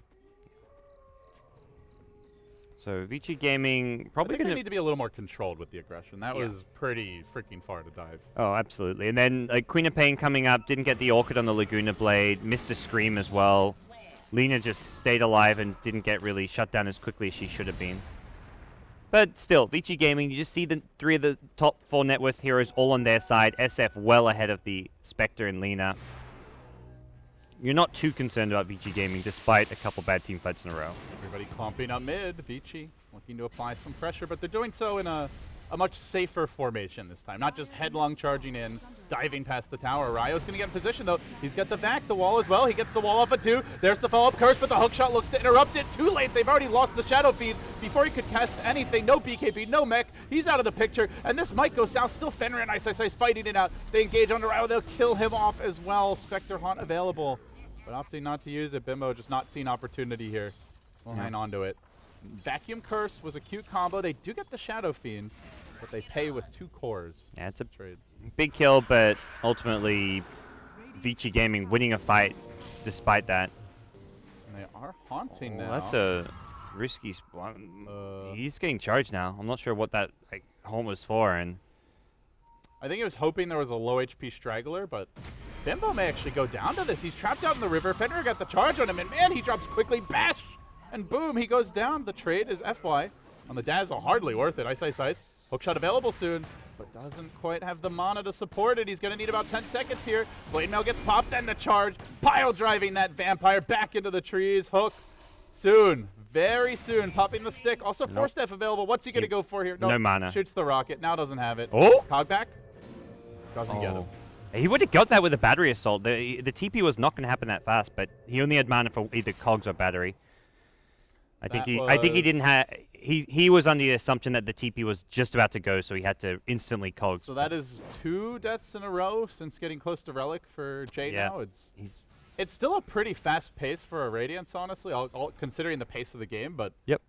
So Vici Gaming probably going to need to be a little more controlled with the aggression. That was pretty freaking far to dive. Oh, absolutely. And then like Queen of Pain coming up, didn't get the Orchid on the Laguna Blade, missed a Scream as well. Lina just stayed alive and didn't get really shut down as quickly as she should have been. But still, Vici Gaming, you just see the 3 of the top 4 net worth heroes all on their side. SF well ahead of the Spectre and Lina. You're not too concerned about Vici Gaming, despite a couple bad team fights in a row. Everybody clumping up mid. Vici looking to apply some pressure, but they're doing so in a much safer formation this time. Not just headlong charging in, diving past the tower. Ryo's going to get in position, though. He's got the back, the wall as well. He gets the wall off at 2. There's the follow-up curse, but the hookshot looks to interrupt it. Too late. They've already lost the Shadow Feed before he could cast anything. No BKB, no mech. He's out of the picture, and this might go south. Still Fenrir and Ice fighting it out. They engage on the Ryo. They'll kill him off as well. Spectre Haunt available. but opting not to use it. Bimbo just not seeing opportunity here. We'll hang on to it. Vacuum Curse was a cute combo. They do get the Shadow Fiend, but they pay with 2 cores. Yeah, it's a trade. big kill, but ultimately Vici Gaming winning a fight despite that. And they are haunting now. That's a risky spot. He's getting charged now. I'm not sure what that haunt was for, and I think he was hoping there was a low HP straggler, but Bimbo may actually go down to this. He's trapped out in the river. Fenrir got the charge on him, and man, he drops quickly. Bash! And boom, he goes down. The trade is FY. On the Dazzle, hardly worth it. Ice, ice, ice. Hook shot available soon, but doesn't quite have the mana to support it. He's going to need about 10 seconds here. Blade Mail gets popped, then the charge. Pile driving that vampire back into the trees. Hook soon, very soon, popping the stick. Also, Force Death available. What's he going to go for here? No mana. Shoots the rocket. Now doesn't have it. Oh! Cog back. Doesn't get him. He would have got that with a battery assault. The TP was not going to happen that fast, but he only had mana for either cogs or battery. I think he didn't have. He was under the assumption that the TP was just about to go, so he had to instantly cog. So that is 2 deaths in a row since getting close to Relic for Jay now. It's still a pretty fast pace for a Radiance, honestly, all considering the pace of the game, but yep.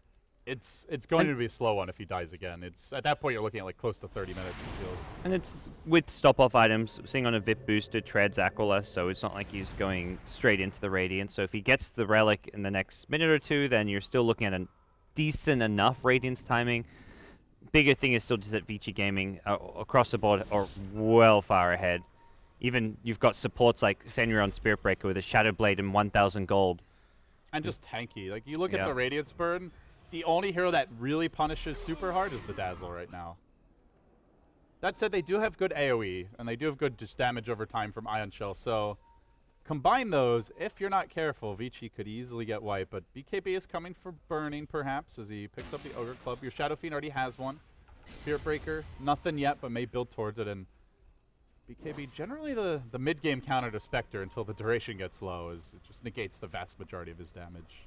It's going to be a slow one if he dies again. It's at that point you're looking at like close to 30 minutes, it feels. And it's with stop-off items, seeing on a VIP booster, treads Aquila, so it's not like he's going straight into the Radiance. So if he gets the Relic in the next minute or 2, then you're still looking at a decent enough Radiance timing. Bigger thing is still just that Vici Gaming across the board are well far ahead. Even you've got supports like Fenrir on Spirit Breaker with a Shadow Blade and 1,000 gold. And just tanky. Like you look at the Radiance burn, the only hero that really punishes super hard is the Dazzle right now. That said, they do have good AoE, and they do have good just damage over time from Ion Shell, so combine those, if you're not careful, Vici could easily get wiped, but BKB is coming for burning, perhaps, as he picks up the Ogre Club. Your Shadow Fiend already has one. Spirit Breaker, nothing yet, but may build towards it, and BKB, generally the mid-game counter to Spectre until the duration gets low, as it just negates the vast majority of his damage.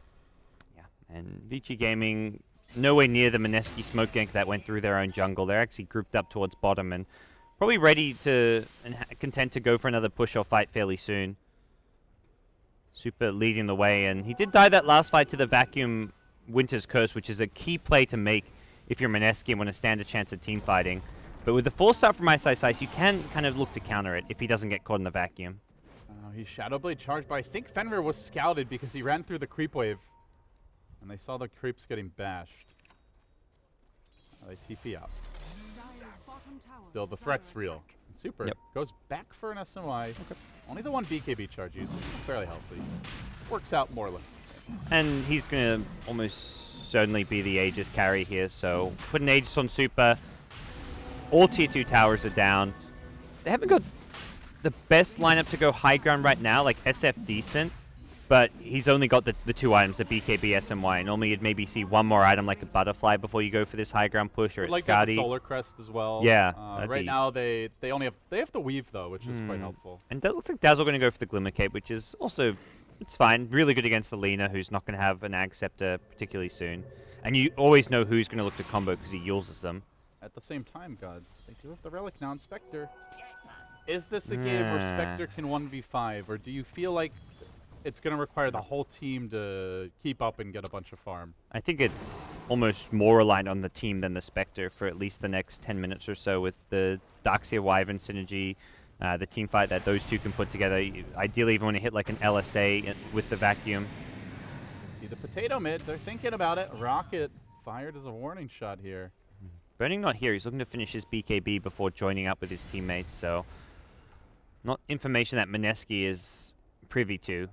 And Vici Gaming, nowhere near the Mineski smoke gank that went through their own jungle. They're actually grouped up towards bottom and probably ready to and content to go for another push or fight fairly soon. Super leading the way, and he did die that last fight to the Vacuum Winter's Curse, which is a key play to make if you're Mineski and want to stand a chance at team fighting. But with the 4-star from Ice Ice Ice, you can kind of look to counter it if he doesn't get caught in the vacuum. He's Shadow Blade charged, but I think Fenrir was scouted because he ran through the creep wave. And they saw the creeps getting bashed. They TP out. Still, the threat's real. And Super goes back for an SMY. Only the 1 BKB charge used. Fairly healthy. Works out more or less the same. And he's going to almost certainly be the Aegis carry here. So put an Aegis on Super. All tier 2 towers are down. They haven't got the best lineup to go high ground right now. Like SF decent. But he's only got the 2 items, the BKB, SMY. Normally you'd maybe see one more item like a Butterfly before you go for this high ground push, or a like Skadi. The Solar Crest as well. Yeah. Right now they have the Weave though, which is quite helpful. And that looks like Dazzle going to go for the Glimmer Cape, which is also, it's fine. Really good against the Lina, who's not going to have an Ag Scepter particularly soon. And you always know who's going to look to combo because he uses them. At the same time, GoDz, they do have the Relic now on Spectre. Is this a game where Spectre can 1v5, or do you feel like it's going to require the whole team to keep up and get a bunch of farm? I think it's almost more reliant on the team than the Spectre for at least the next 10 minutes or so with the Darkseer Wyvern synergy, the team fight that those two can put together. Ideally, even want to hit like an LSA with the vacuum. See the potato mid. They're thinking about it. Rocket fired as a warning shot here. Burning not here. He's looking to finish his BKB before joining up with his teammates, so not information that Mineski is privy to,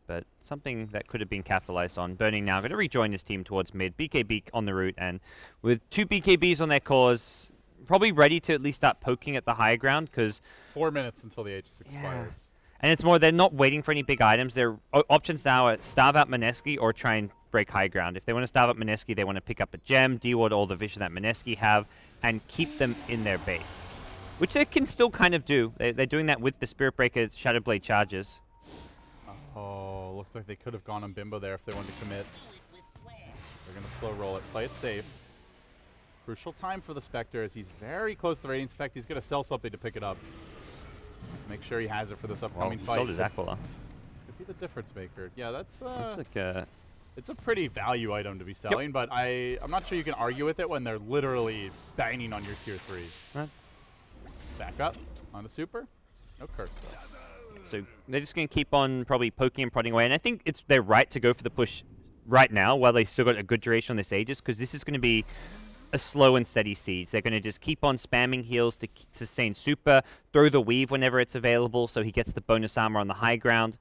but something that could have been capitalized on. Burning now going to rejoin his team towards mid. BKB on the route, and with 2 BKBs on their cores, probably ready to at least start poking at the higher ground, because 4 minutes until the Aegis expires. And it's more, they're not waiting for any big items. Their options now are starve out Mineski or try and break high ground. If they want to starve out Mineski, they want to pick up a gem, de-ward all the vision that Mineski have, and keep them in their base, which they can still kind of do. They're doing that with the Spirit Breaker Shadow Blade charges. Oh, looked like they could have gone on Bimbo there if they wanted to commit. They're going to slow roll it, play it safe. Crucial time for the Spectre as he's very close to the Radiance. In fact, he's going to sell something to pick it up. Just make sure he has it for this upcoming fight. Sold his Aquila. Could Might be the difference maker. Yeah, that's like a... It's a pretty value item to be selling, but I'm not sure you can argue with it when they're literally banging on your tier 3. Right. Back up on the super. No curse though. So they're just going to keep on probably poking and prodding away, and I think it's their right to go for the push right now while they still got a good duration on this Aegis, because this is going to be a slow and steady siege. They're going to just keep on spamming heals to sustain super, throw the weave whenever it's available so he gets the bonus armor on the high ground.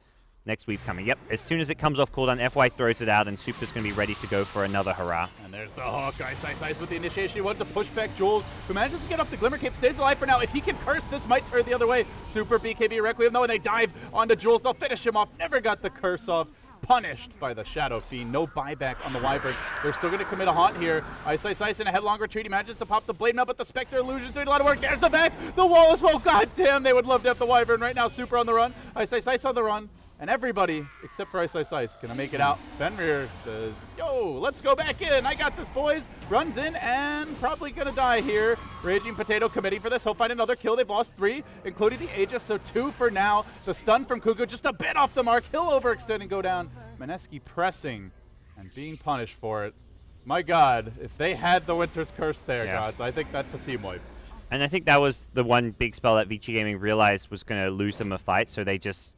Next weave coming. Yep, as soon as it comes off cooldown, FY throws it out, and Super's going to be ready to go for another hurrah. And there's the hook. Ice with the initiation. He wanted to push back Jules, who manages to get off the Glimmer Cape, stays alive for now. If he can curse, this might turn the other way. Super BKB Requiem, though, and they dive onto Jules. They'll finish him off. Never got the curse off. Punished by the Shadow Fiend. No buyback on the Wyvern. They're still going to commit a haunt here. Ice in a headlong retreat. He manages to pop the blade now, but the Spectre Illusion's doing a lot of work. There's the back. The wall as well. God damn, they would love to have the Wyvern right now. Super on the run. Ice on the run. And everybody, except for Ice, gonna make it out. Fenrir says, yo, let's go back in. I got this, boys. Runs in and probably gonna die here. Raging Potato committing for this. He'll find another kill. They've lost 3, including the Aegis, so 2 for now. The stun from Kuku just a bit off the mark. He'll overextend and go down. Mineski pressing and being punished for it. My God, if they had the Winter's Curse there, GoDz, I think that's a team wipe. And I think that was the one big spell that Vici Gaming realized was gonna lose them a fight, so they just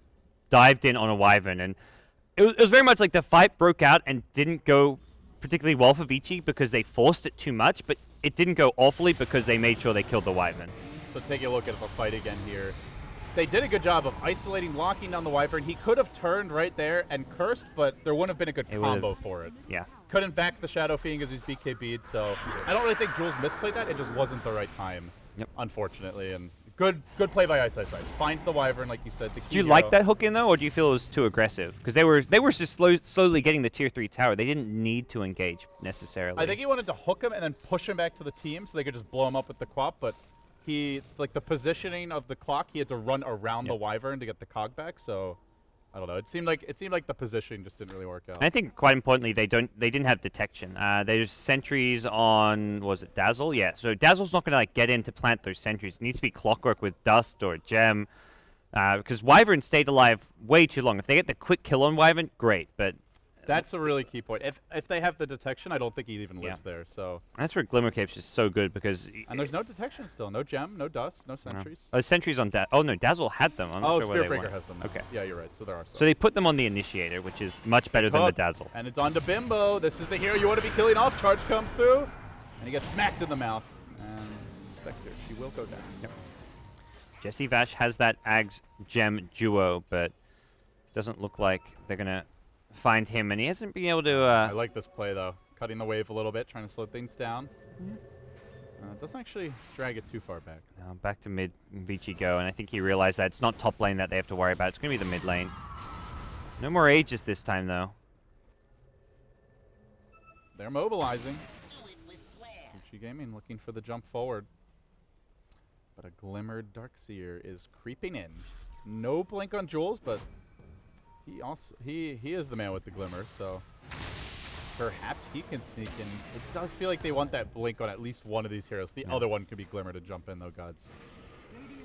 dived in on a Wyvern, and it was very much like the fight broke out and didn't go particularly well for Vici because they forced it too much, but it didn't go awfully because they made sure they killed the Wyvern. So take a look at the fight again here. They did a good job of isolating, locking down the Wyvern. He could have turned right there and cursed, but there wouldn't have been a good combo for it. Yeah. Couldn't back the Shadow Fiend because he's BKB'd, so I don't really think Jules misplayed that. It just wasn't the right time, unfortunately. And good play by Ice. Finds the Wyvern, like you said. The key do you like that hook in, though, or do you feel it was too aggressive? Because they were just slowly getting the tier 3 tower. They didn't need to engage, necessarily. I think he wanted to hook him and then push him back to the team so they could just blow him up with the Quap, but like the positioning of the clock, he had to run around the Wyvern to get the cog back, so I don't know. It seemed like the positioning just didn't really work out. I think quite importantly, they didn't have detection. There's sentries on, was it Dazzle? Yeah. So Dazzle's not gonna get in to plant those sentries. It needs to be Clockwork with Dust or Gem, because Wyvern stayed alive way too long. If they get the quick kill on Wyvern, great. But that's a really key point. If they have the detection, I don't think he even lives there. So that's where Glimmer Cape's just so good because. And there's no detection still. No Gem, no Dust, no sentries. No. Sentries on Dazzle. Oh no, Dazzle had them. I'm not sure Spirit Breaker has them now. Okay. Yeah, you're right. So there are. So they put them on the Initiator, which is much better than the Dazzle. And it's on to Bimbo. This is the hero you want to be killing off. Charge comes through, and he gets smacked in the mouth. And Spectre, she will go down. Yep. Jesse Vash has that Ags Gem duo, but doesn't look like they're gonna find him, and he hasn't been able to. I like this play though, cutting the wave a little bit, trying to slow things down. Doesn't actually drag it too far back. Back to mid Vici go, and I think he realized that it's not top lane that they have to worry about. It's going to be the mid lane. No more Aegis this time though. They're mobilizing. Vici Gaming looking for the jump forward. But a Glimmered Darkseer is creeping in. No blink on Jules, but he is the man with the glimmer, so perhaps he can sneak in. It does feel like they want that blink on at least one of these heroes. The other one could be Glimmer to jump in though, GoDz.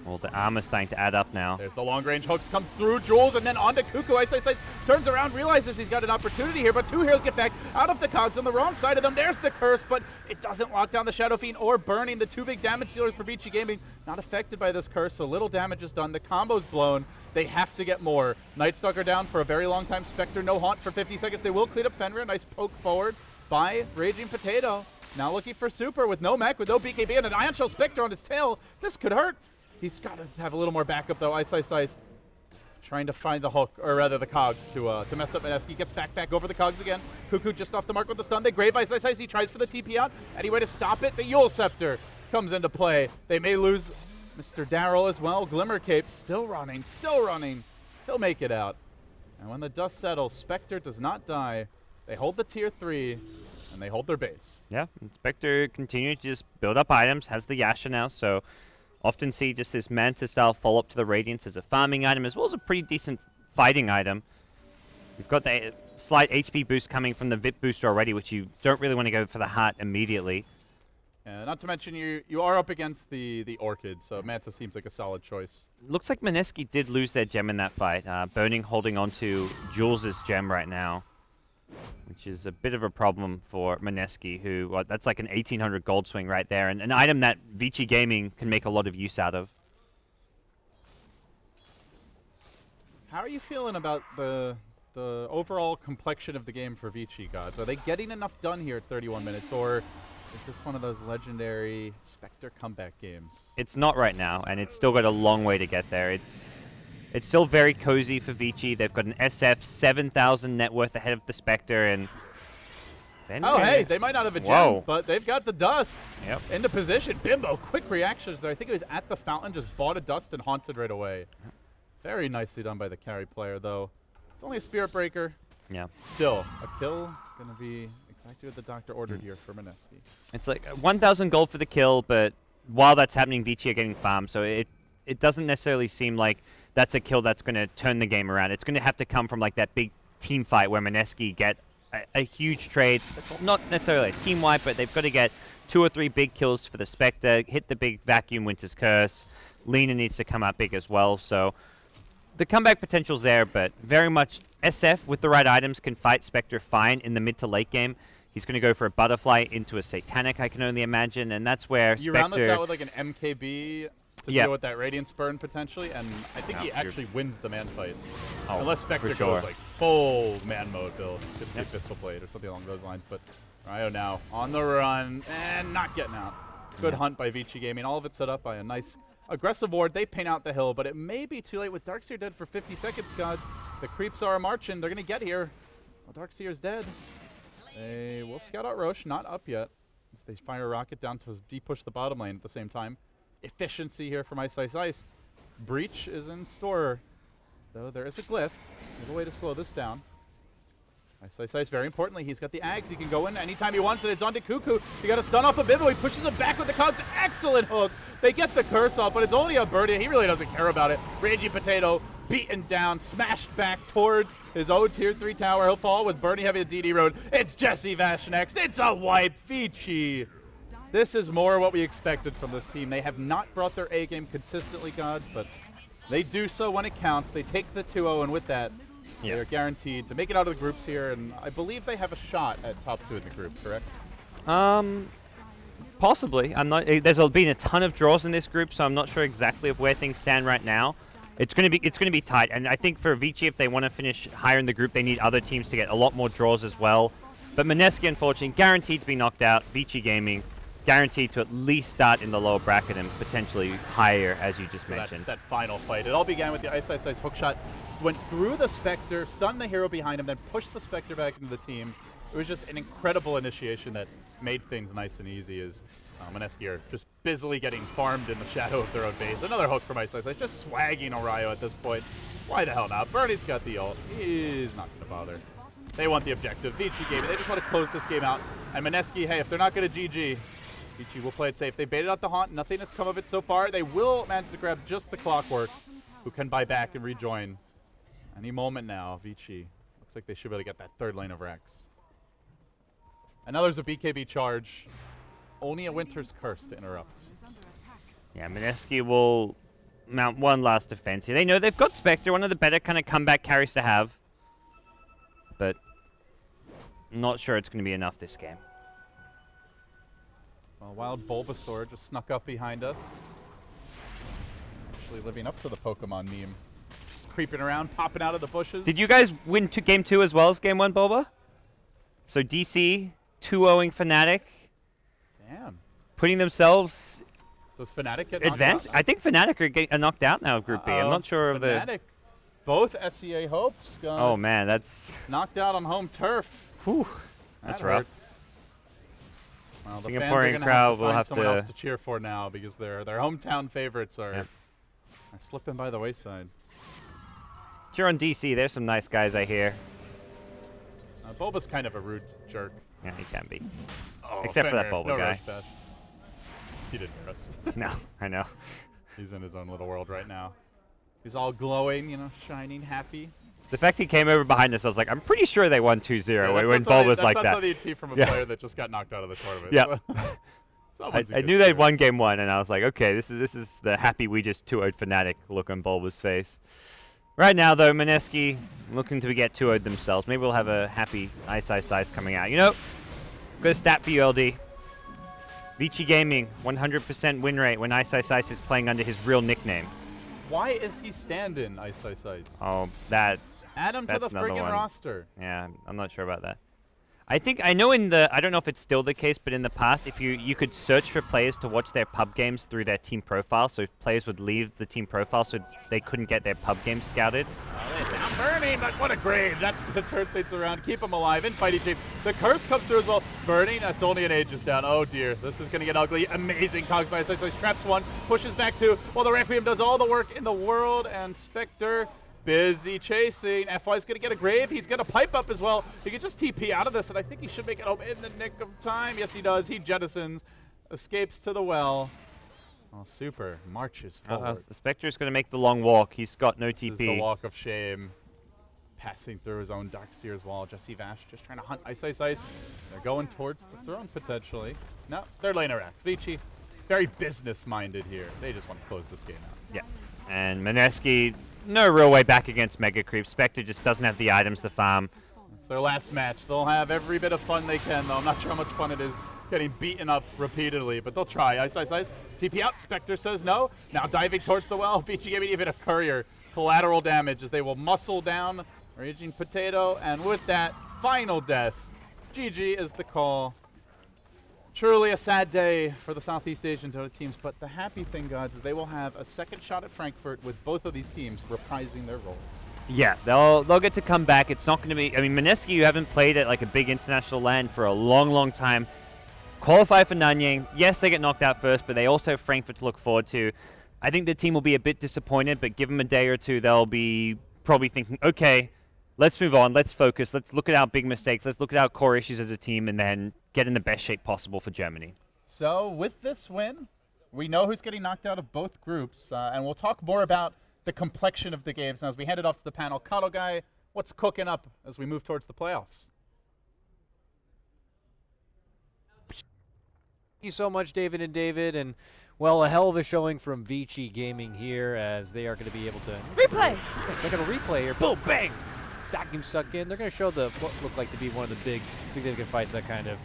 Well, the armor's starting to add up now. There's the long-range hooks, comes through Jules, and then onto Kuku. Ice turns around, realizes he's got an opportunity here, but 2 heroes get back out of the cogs on the wrong side of them. There's the curse, but it doesn't lock down the Shadow Fiend or burning. The 2 big damage dealers for Vici Gaming not affected by this curse, so little damage is done. The combo's blown. They have to get more. Nightstalker down for a very long time. Spectre no haunt for 50 seconds. They will clean up Fenrir. Nice poke forward by Raging Potato. Now looking for Super with no mech, with no BKB, and an Ion Shell Spectre on his tail. This could hurt. He's got to have a little more backup, though. Ice. Trying to find the hook, or rather the cogs, to mess up Mineski. Gets back over the cogs again. Kuku just off the mark with the stun. They grave Ice. He tries for the TP out. Any way to stop it? The Yule Scepter comes into play. They may lose Mr. Darryl as well. Glimmer Cape still running. He'll make it out. And when the dust settles, Spectre does not die. They hold the tier 3, and they hold their base. Yeah, Spectre continues to just build up items. Has the Yasha now, so often see just this Manta-style follow-up to the Radiance as a farming item, as well as a pretty decent fighting item. You've got the slight HP boost coming from the VIP booster already, which you don't really want to go for the heart immediately. Not to mention you are up against the Orchid, so Manta seems like a solid choice. Looks like Mineski did lose their gem in that fight. Burning holding on to Jules' gem right now, which is a bit of a problem for Mineski, who, well, that's like an 1800 gold swing right there, and an item that Vici Gaming can make a lot of use out of. How are you feeling about the overall complexion of the game for Vici, GoDz? Are they getting enough done here at 31 minutes, or is this one of those legendary Spectre comeback games? It's not right now, and it's still got a long way to get there. It's still very cozy for Vici. They've got an SF 7,000 net worth ahead of the Spectre, and oh, hey, they might not have a gem, but they've got the dust. Yep. Into position. Bimbo, quick reactions there. I think it was at the fountain, just bought a dust and haunted right away. Very nicely done by the carry player, though. It's only a Spirit Breaker. Yeah. Still, a kill going to be exactly what the doctor ordered here for Mineski. It's like 1,000 gold for the kill, but while that's happening, Vici are getting farmed, so it doesn't necessarily seem like that's a kill that's going to turn the game around. It's going to have to come from like that big team fight where Mineski get a huge trade. It's not necessarily a team wipe, but they've got to get 2 or 3 big kills for the Spectre, hit the big vacuum Winter's Curse. Lena needs to come out big as well, so the comeback potential's there, but very much SF with the right items can fight Spectre fine in the mid to late game. He's going to go for a Butterfly into a Satanic, I can only imagine, and that's where you Spectre... round this out with like an MKB to deal with that Radiance Burn potentially, and I think he actually wins the man fight. Oh, unless Spectre goes like full man mode build, could be Pistol Blade or something along those lines. But Ryo now on the run and not getting out. Good hunt by Vici Gaming. All of it set up by a nice aggressive ward. They paint out the hill, but it may be too late with Darkseer dead for 50 seconds, GoDz. The creeps are marching. They're going to get here. Well, Darkseer's dead. They will scout out Roche. Not up yet. As they fire a rocket down to de-push the bottom lane at the same time. Efficiency here from Ice Ice Ice. Breach is in store, though there is a glyph. There's a way to slow this down. Ice Ice Ice, very importantly, he's got the Ags. He can go in anytime he wants, and it's on to Cuckoo. He got a stun off of Bimbo. He pushes him back with the cogs. Excellent hook. They get the curse off, but it's only a birdie. He really doesn't care about it. Raging Potato beaten down, smashed back towards his own tier 3 tower. He'll fall with Bernie Heavy at DD Road. It's Jesse Vash next. It's a wipe. Vici. This is more what we expected from this team. They have not brought their A game consistently, GoDz, but they do so when it counts. They take the 2-0, and with that, they're guaranteed to make it out of the groups here, and I believe they have a shot at top 2 in the group, correct? Possibly. I'm not. There's been a ton of draws in this group, so I'm not sure exactly of where things stand right now. It's going to be tight, and I think for Vici, if they want to finish higher in the group, they need other teams to get a lot more draws as well. But Mineski, unfortunately, guaranteed to be knocked out. Vici Gaming guaranteed to at least start in the lower bracket and potentially higher, as you just mentioned. That final fight. It all began with the Ice Ice Ice hookshot. Went through the Spectre, stunned the hero behind him, then pushed the Spectre back into the team. It was just an incredible initiation that made things nice and easy as Mineski are just busily getting farmed in the shadow of their own base. Another hook from Ice Ice Ice, just swagging Orion at this point. Why the hell not? Bernie's got the ult. He's not going to bother. They want the objective. Vici Gaming, they just want to close this game out. And Mineski, hey, if they're not going to GG, Vici will play it safe. They baited out the haunt. Nothing has come of it so far. They will manage to grab just the Clockwork, who can buy back and rejoin any moment now. Vici looks like they should be able to get that third lane of Rex. And now there's a BKB charge. Only a Winter's Curse to interrupt. Yeah, Mineski will mount one last defense here. They know they've got Spectre, one of the better kind of comeback carries to have. But not sure it's going to be enough this game. Well, Wild Bulbasaur just snuck up behind us. Actually living up to the Pokemon meme. Creeping around, popping out of the bushes. Did you guys win game 2 as well as game 1, Bulba? So DC 2-0ing Fnatic. Damn. Putting themselves... Does Fnatic get knocked advanced? out? I think Fnatic are knocked out now of Group B. I'm not sure of Fnatic, both SEA hopes. Oh, man, that's... knocked out on home turf. Whew. That's rough. Well, the Singaporean crowd will have someone else to cheer for now because their hometown favorites are, yeah, are slipping by the wayside. If you're on DC, there's some nice guys I hear. Bulba's kind of a rude jerk. Yeah, he can be. Oh, except for that Bulba no guy. He didn't hear us. No, I know. He's in his own little world right now. He's all glowing, you know, shining, happy. The fact he came over behind us, I was like, I'm pretty sure they won 2-0 when Bulba's like that. That's something you'd see from a player that just got knocked out of the tournament. Yeah. I knew they'd won game 1, and I was like, okay, this is the happy we just 2-0'd Fnatic look on Bulba's face. Right now, though, Mineski looking to get 2-0'd themselves. Maybe we'll have a happy Ice coming out. You know, got a stat for you, LD. Vici Gaming, 100% win rate when Ice is playing under his real nickname. Why is he standing Ice? Oh, that. Add him to the friggin' roster. Yeah, I'm not sure about that. I know I don't know if it's still the case, but in the past, if you could search for players to watch their pub games through their team profile, so players would leave the team profile so they couldn't get their pub games scouted. I'm burning, but what a grave. That's hurt things around. Keep him alive in fighting shape. The curse comes through as well. Burning, that's only an Aegis down. Oh dear, this is going to get ugly. Amazing cogs by Ice. Traps 1, pushes back 2. Well, the Requiem does all the work in the world, and Spectre busy chasing. FY's going to get a grave. He's going to pipe up as well. He can just TP out of this, and I think he should make it home in the nick of time. Yes, he does. He jettisons, escapes to the well. Oh, super. Marches forward. The Spectre's going to make the long walk. He's got no TP. This is the walk of shame. Passing through his own Darkseer's wall. Jesse Vash just trying to hunt Ice. They're going towards the throne, potentially. No, they're laner Axe. Vici, very business-minded here. They just want to close this game out. Yeah. And Mineski, no real way back against Mega Creep. Spectre just doesn't have the items to farm. It's their last match. They'll have every bit of fun they can, though. I'm not sure how much fun it is getting beaten up repeatedly, but they'll try. Ice. TP out. Spectre says no. Now diving towards the well. Vici giving even a courier. Collateral damage as they will muscle down Raging Potato, and with that, final death. GG is the call. Truly a sad day for the Southeast Asian Dota teams, but the happy thing, GoDz, is they will have a second shot at Frankfurt with both of these teams reprising their roles. Yeah, they'll get to come back. It's not going to be... I mean, Mineski, you haven't played at like a big international LAN for a long time. Qualify for Nanyang. Yes, they get knocked out first, but they also have Frankfurt to look forward to. I think the team will be a bit disappointed, but give them a day or two, they'll be probably thinking, okay, let's move on, let's focus, let's look at our big mistakes, let's look at our core issues as a team, and then get in the best shape possible for Germany. So with this win, we know who's getting knocked out of both groups, and we'll talk more about the complexion of the games now as we hand it off to the panel. Cuddle Guy, what's cooking up as we move towards the playoffs? Thank you so much, David and David, and well, a hell of a showing from Vici Gaming here as they are going to be able to Replay! They're going to replay here. Boom, bang! Vacuum suck in. They're going to show what looked like to be one of the big significant fights that kind of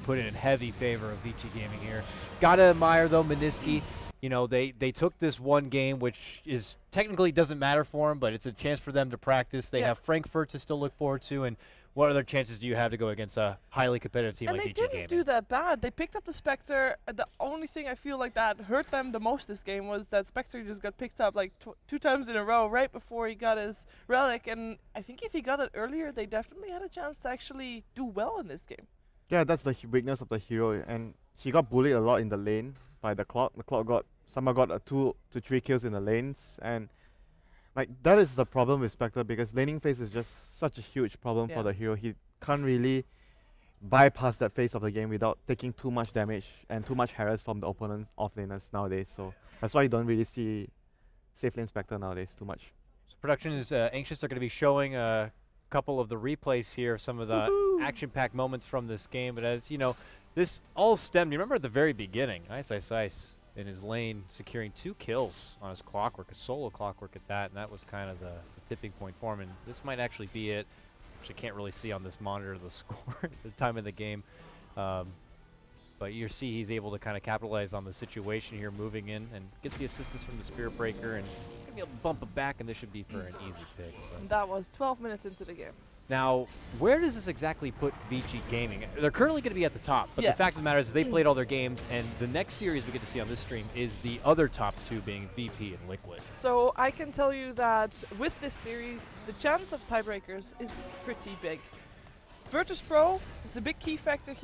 put it in heavy favor of Vici Gaming here. Gotta admire though Mineski. You know, they took this one game, which is technically doesn't matter for them, but it's a chance for them to practice. They have Frankfurt to still look forward to, and what other chances do you have to go against a highly competitive team like Vici Gaming? And they didn't do that bad. They picked up the Spectre. The only thing I feel like that hurt them the most this game was that Spectre just got picked up like 2 times in a row right before he got his relic. And I think if he got it earlier, they definitely had a chance to actually do well in this game. Yeah, that's the weakness of the hero, and he got bullied a lot in the lane by the Clock. The Clock somehow got 2 to 3 kills in the lanes, and like that is the problem with Spectre, because laning phase is just such a huge problem for the hero. He can't really bypass that phase of the game without taking too much damage and too much harass from the opponent's offlaners nowadays. So that's why you don't really see safe lane Spectre nowadays too much. So production is anxious. They're going to be showing a couple of the replays here, some of the action-packed moments from this game. But as you know, this all stemmed. You remember at the very beginning, Ice in his lane, securing 2 kills on his Clockwork, a solo Clockwork at that, and that was kind of the tipping point for him. And this might actually be it, which I can't really see on this monitor the score at the time of the game. But you see he's able to kind of capitalize on the situation here, moving in, and gets the assistance from the Spirit Breaker, and gonna be able to bump it back, and this should be for an easy pick. So. And that was 12 minutes into the game. Now, where does this exactly put Vici Gaming? They're currently going to be at the top, but the fact of the matter is they played all their games, and the next series we get to see on this stream is the other top 2 being VP and Liquid. So I can tell you that with this series, the chance of tiebreakers is pretty big. Virtus.pro is a big key factor here.